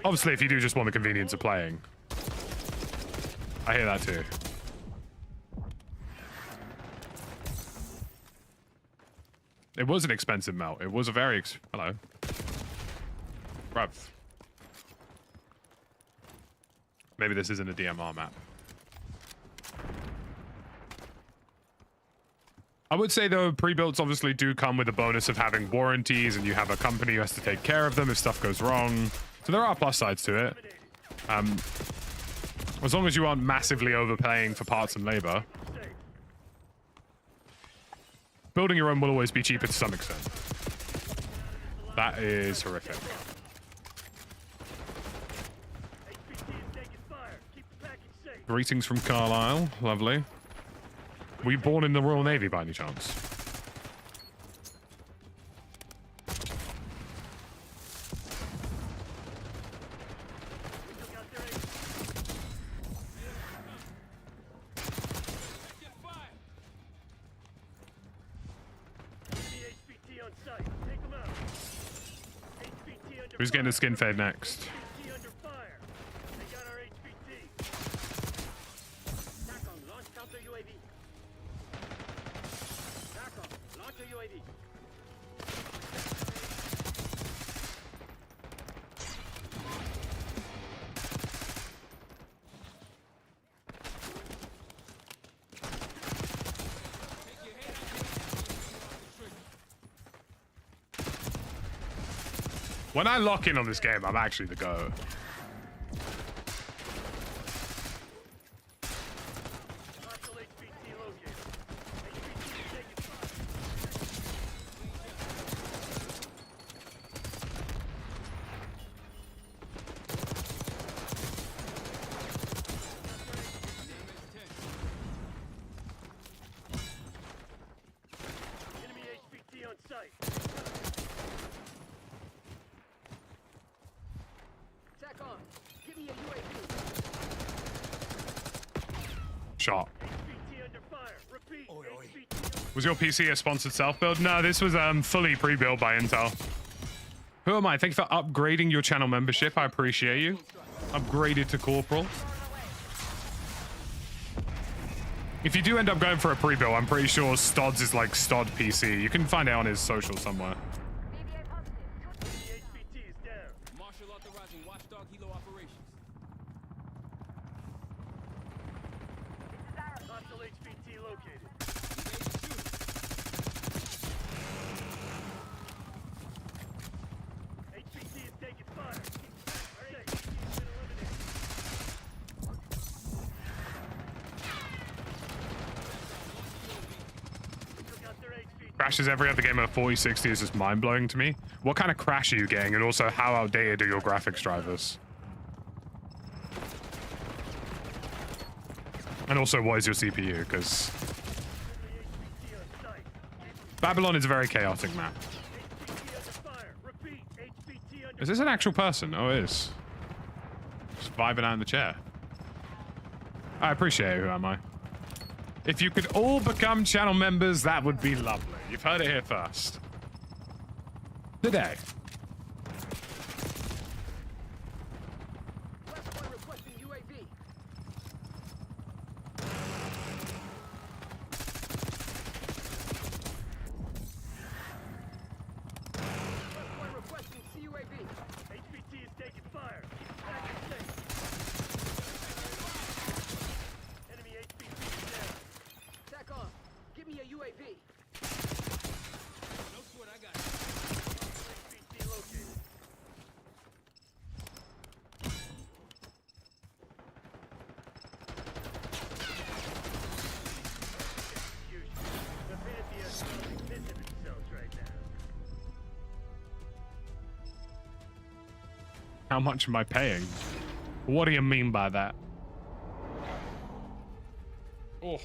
obviously if you do just want the convenience of playing. I hear that too. It was an expensive melt. It was a very hello. Bruv. Maybe this isn't a DMR map. I would say, though, pre-builds obviously do come with a bonus of having warranties, and you have a company who has to take care of them if stuff goes wrong. So there are plus sides to it. As long as you aren't massively overpaying for parts and labor. Building your own will always be cheaper to some extent. That is horrific. Greetings from Carlisle. Lovely. Were you born in the Royal Navy by any chance? Who's getting a skin fade next? When I lock in on this game, I'm actually the GOAT. Shot. Was your PC a sponsored self-build? No, this was fully pre-built by Intel. Who am I? Thank you for upgrading your channel membership. I appreciate you. Upgraded to Corporal. If you do end up going for a pre-build, I'm pretty sure Stod's is like Stod PC. You can find it on his social somewhere. Crashes every other game at 4060 is just mind-blowing to me. What kind of crash are you getting, and also how outdated are your graphics drivers? And also, what is your CPU? Because Babylon is a very chaotic map. HVT under fire. Repeat. HVT under Is this an actual person? Oh, it is. Just vibing out in the chair. I appreciate it. Who am I? If you could all become channel members, that would be lovely. You've heard it here first. Today. West Point requesting UAV. West Point requesting CUAV. HVT is taking fire. Back in safe. Enemy HVT is down. Tack on. Give me a UAV. No sweat, I got it. HVT located. Execution. The Pantheon is missing themselves right now. How much am I paying? What do you mean by that? Oh.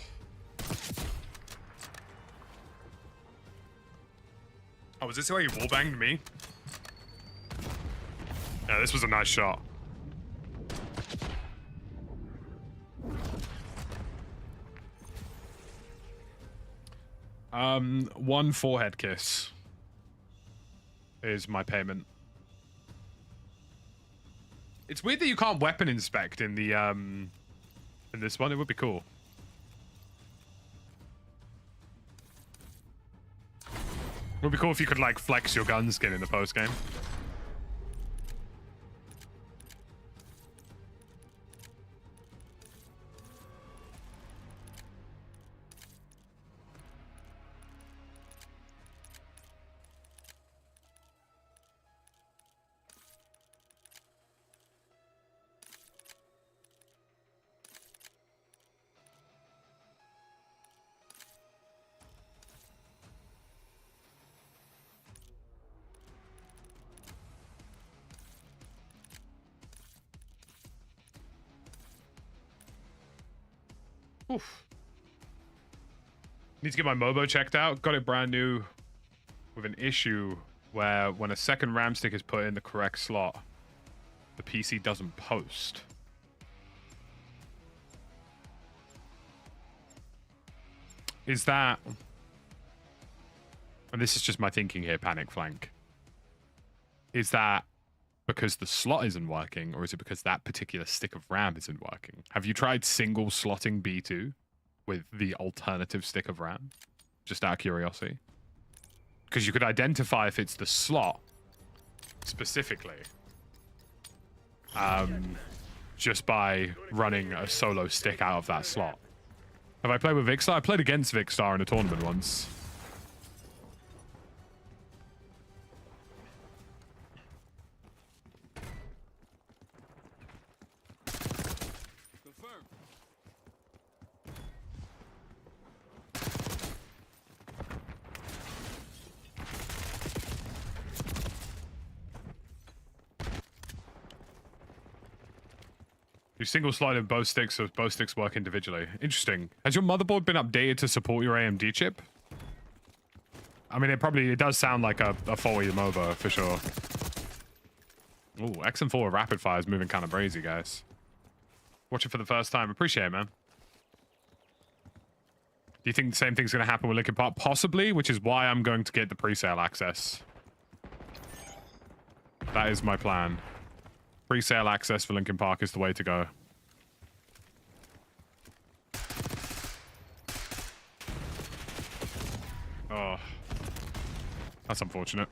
Oh, was this where you wallbanged me? Yeah, this was a nice shot. One forehead kiss is my payment. It's weird that you can't weapon inspect in the in this one. It would be cool. It would be cool if you could like flex your gun skin in the post game. Oof. Need to get my Mobo checked out. Got it brand new with an issue where when a second RAM stick is put in the correct slot, the PC doesn't post. Is that... And this is just my thinking here, Panic Flank. Is that because the slot isn't working, or is it because that particular stick of RAM isn't working? Have you tried single slotting B2 with the alternative stick of RAM? Just out of curiosity. Because you could identify if it's the slot specifically. Just by running a solo stick out of that slot. Have I played with Vicstar? I played against Vicstar in a tournament once. Confirmed. You single slide in both sticks, so both sticks work individually. Interesting. Has your motherboard been updated to support your AMD chip? I mean, it does sound like a faulty MOBA for sure. Ooh, XM4 rapid fire is moving kind of brazy, guys. Watch it for the first time. Appreciate it, man. Do you think the same thing's going to happen with Linkin Park? Possibly, which is why I'm going to get the pre-sale access. That is my plan. Pre-sale access for Linkin Park is the way to go. Oh. That's unfortunate.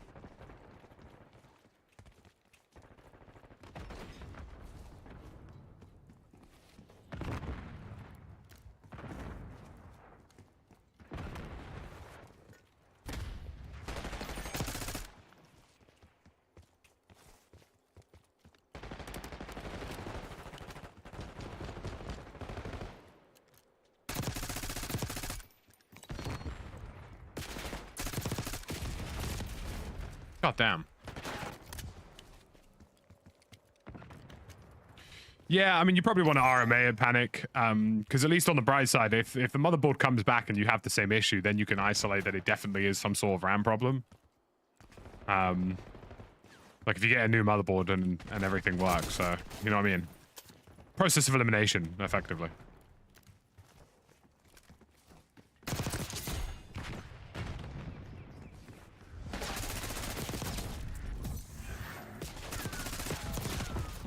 God damn. Yeah, I mean, you probably want to RMA and panic, because at least on the bright side, if the motherboard comes back and you have the same issue, then you can isolate that it definitely is some sort of RAM problem. Like if you get a new motherboard and everything works, so you know what I mean. Process of elimination, effectively.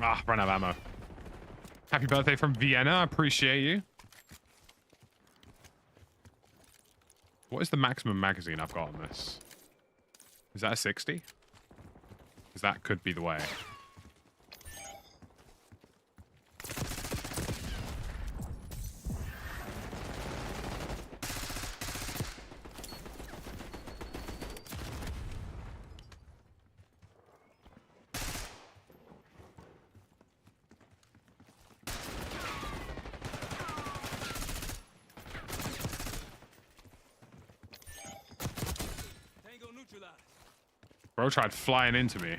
Ah, run out of ammo. Happy birthday from Vienna. I appreciate you. What is the maximum magazine I've got on this? Is that a 60? Because that could be the way. Bro tried flying into me.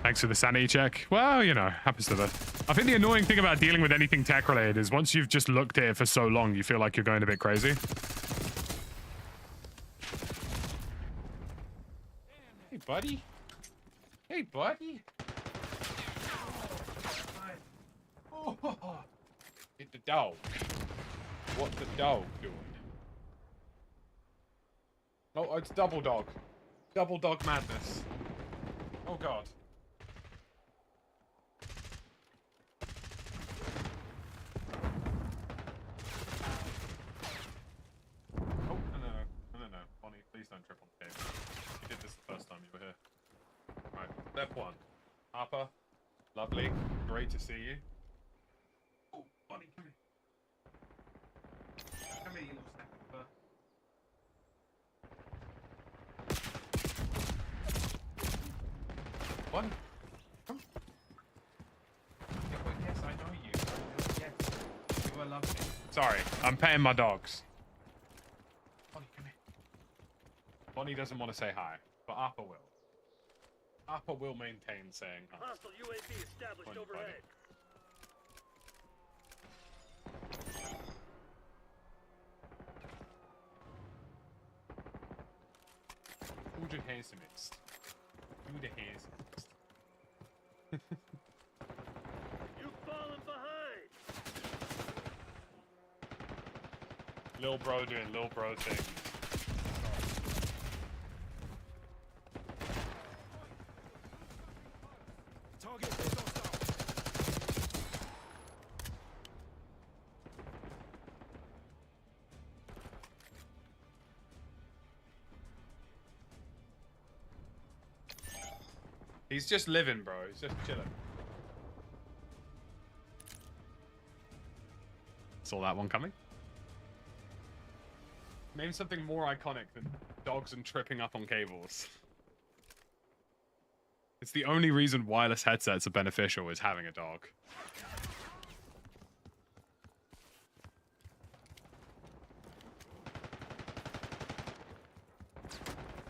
Thanks for the sanity check. Well, you know, happens to the... I think the annoying thing about dealing with anything tech-related is once you've just looked at it for so long, you feel like you're going a bit crazy. Hey, buddy. Hey, buddy. Oh, it's the dog. What's the dog doing? Oh, it's double dog. Double dog madness. Oh, God. Oh, no. Bonnie, please don't trip on the game. You did this the first time you were here. Alright, step one. Harper, lovely. Great to see you. Oh, Bonnie, come here. Come here, you little snapper. Bonnie, come. Yes, I know you. Yes, you are lovely. Sorry, I'm paying my dogs. Bonnie, come here. Bonnie doesn't want to say hi, but Harper will. Harper will maintain saying hi. Hostile UAV established Bonnie, overhead. Who the handsomest? Who the handsomest? You've fallen behind. Lil bro doing lil bro thing. Target is hostile. He's just living, bro. He's just chilling. Saw that one coming. Name something more iconic than dogs and tripping up on cables. It's the only reason wireless headsets are beneficial is having a dog.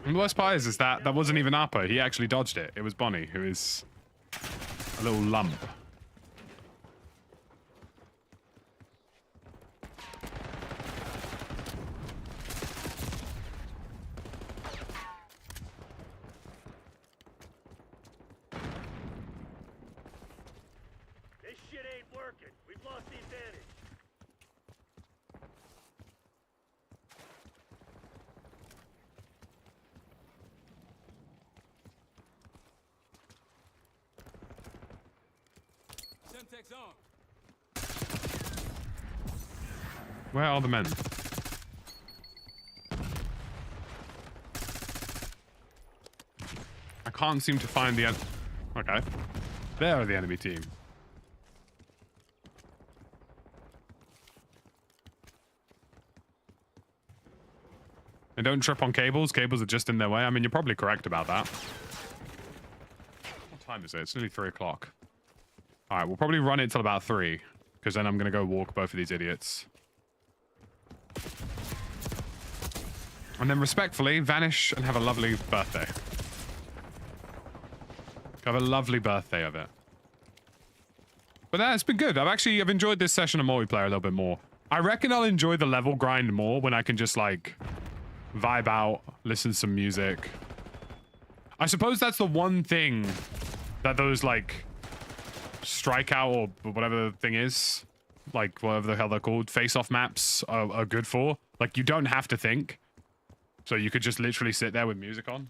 And the worst part is that wasn't even Appa. He actually dodged it. It was Bonnie, who is a little lump. This shit ain't working. We've lost the advantage. Semtex on. Where are the men? I can't seem to find the... Okay. There are the enemy team. And don't trip on cables. Cables are just in their way. I mean, you're probably correct about that. What time is it? It's nearly 3 o'clock. All right, we'll probably run it till about 3. Because then I'm going to go walk both of these idiots. And then respectfully vanish and have a lovely birthday. Have a lovely birthday of it. But it's been good. I've enjoyed this session of multiplayer a little bit more. I reckon I'll enjoy the level grind more when I can just like vibe out, listen to some music. I suppose that's the one thing that those like strikeout or whatever the thing is, like whatever the hell they're called, face-off maps are good for. Like you don't have to think. So you could just literally sit there with music on.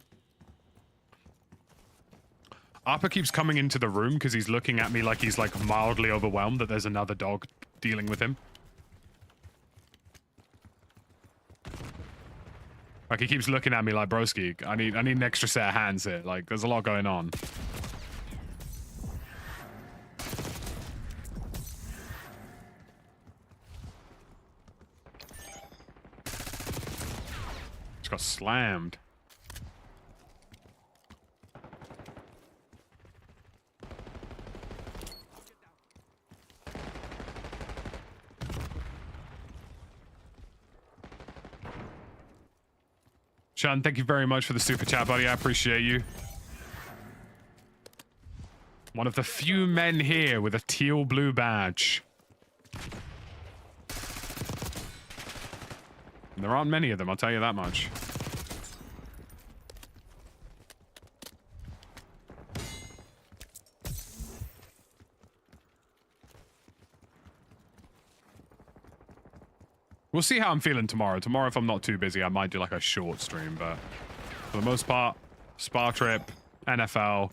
Arpa keeps coming into the room because he's looking at me like he's like mildly overwhelmed that there's another dog dealing with him. Like he keeps looking at me like, broski, I need an extra set of hands here. Like there's a lot going on. Just got slammed. Sean, thank you very much for the super chat, buddy. I appreciate you. One of the few men here with a teal blue badge. And there aren't many of them, I'll tell you that much. We'll see how I'm feeling tomorrow. Tomorrow, if I'm not too busy, I might do like a short stream, but for the most part, Spa Trip, NFL,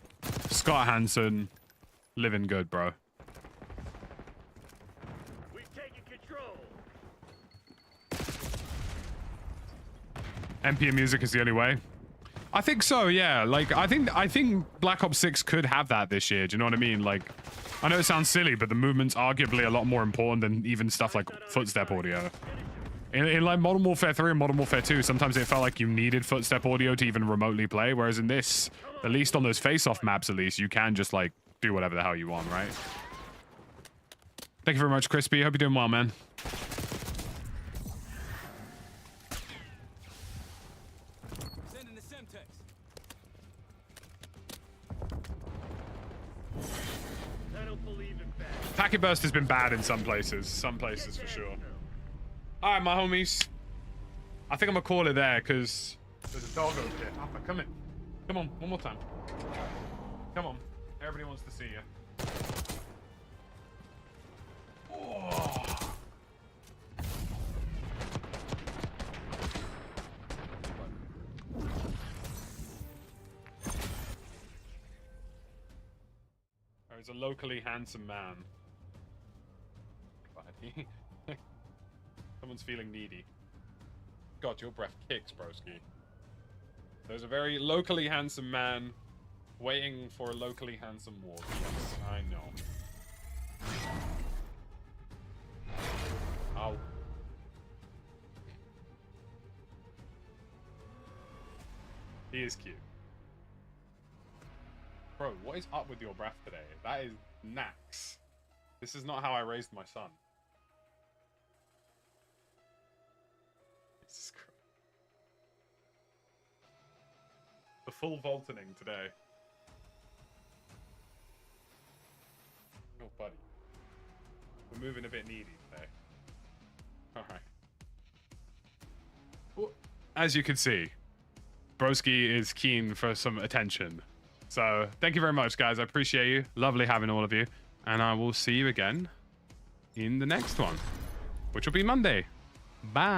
Scott Hansen, living good, bro. We've taken control. MP and music is the only way. I think so, yeah. Like, I think Black Ops 6 could have that this year. Do you know what I mean? Like, I know it sounds silly, but the movement's arguably a lot more important than even stuff like footstep audio. In like Modern Warfare 3 and Modern Warfare 2, sometimes it felt like you needed footstep audio to even remotely play, whereas in this, at least on those face-off maps at least, you can just like do whatever the hell you want, right? Thank you very much, Crispy. Hope you're doing well, man. Sending the Semtex. I don't believe in bad. Packet burst has been bad in some places for sure. All right, my homies. I think I'm gonna call it there because there's a dog over there. Alpha, come in. Come on, one more time. Come on. Everybody wants to see you. Oh. There's a locally handsome man. Buddy. Someone's feeling needy. God, your breath kicks, broski. There's a very locally handsome man waiting for a locally handsome walk. Yes, I know. Ow. He is cute. Bro, what is up with your breath today? That is nax. This is not how I raised my son. Jesus Christ. The full Voltaning today. Oh, buddy. We're moving a bit needy today. Alright. Well, as you can see, broski is keen for some attention. So, thank you very much, guys. I appreciate you. Lovely having all of you. And I will see you again in the next one, which will be Monday. Bye.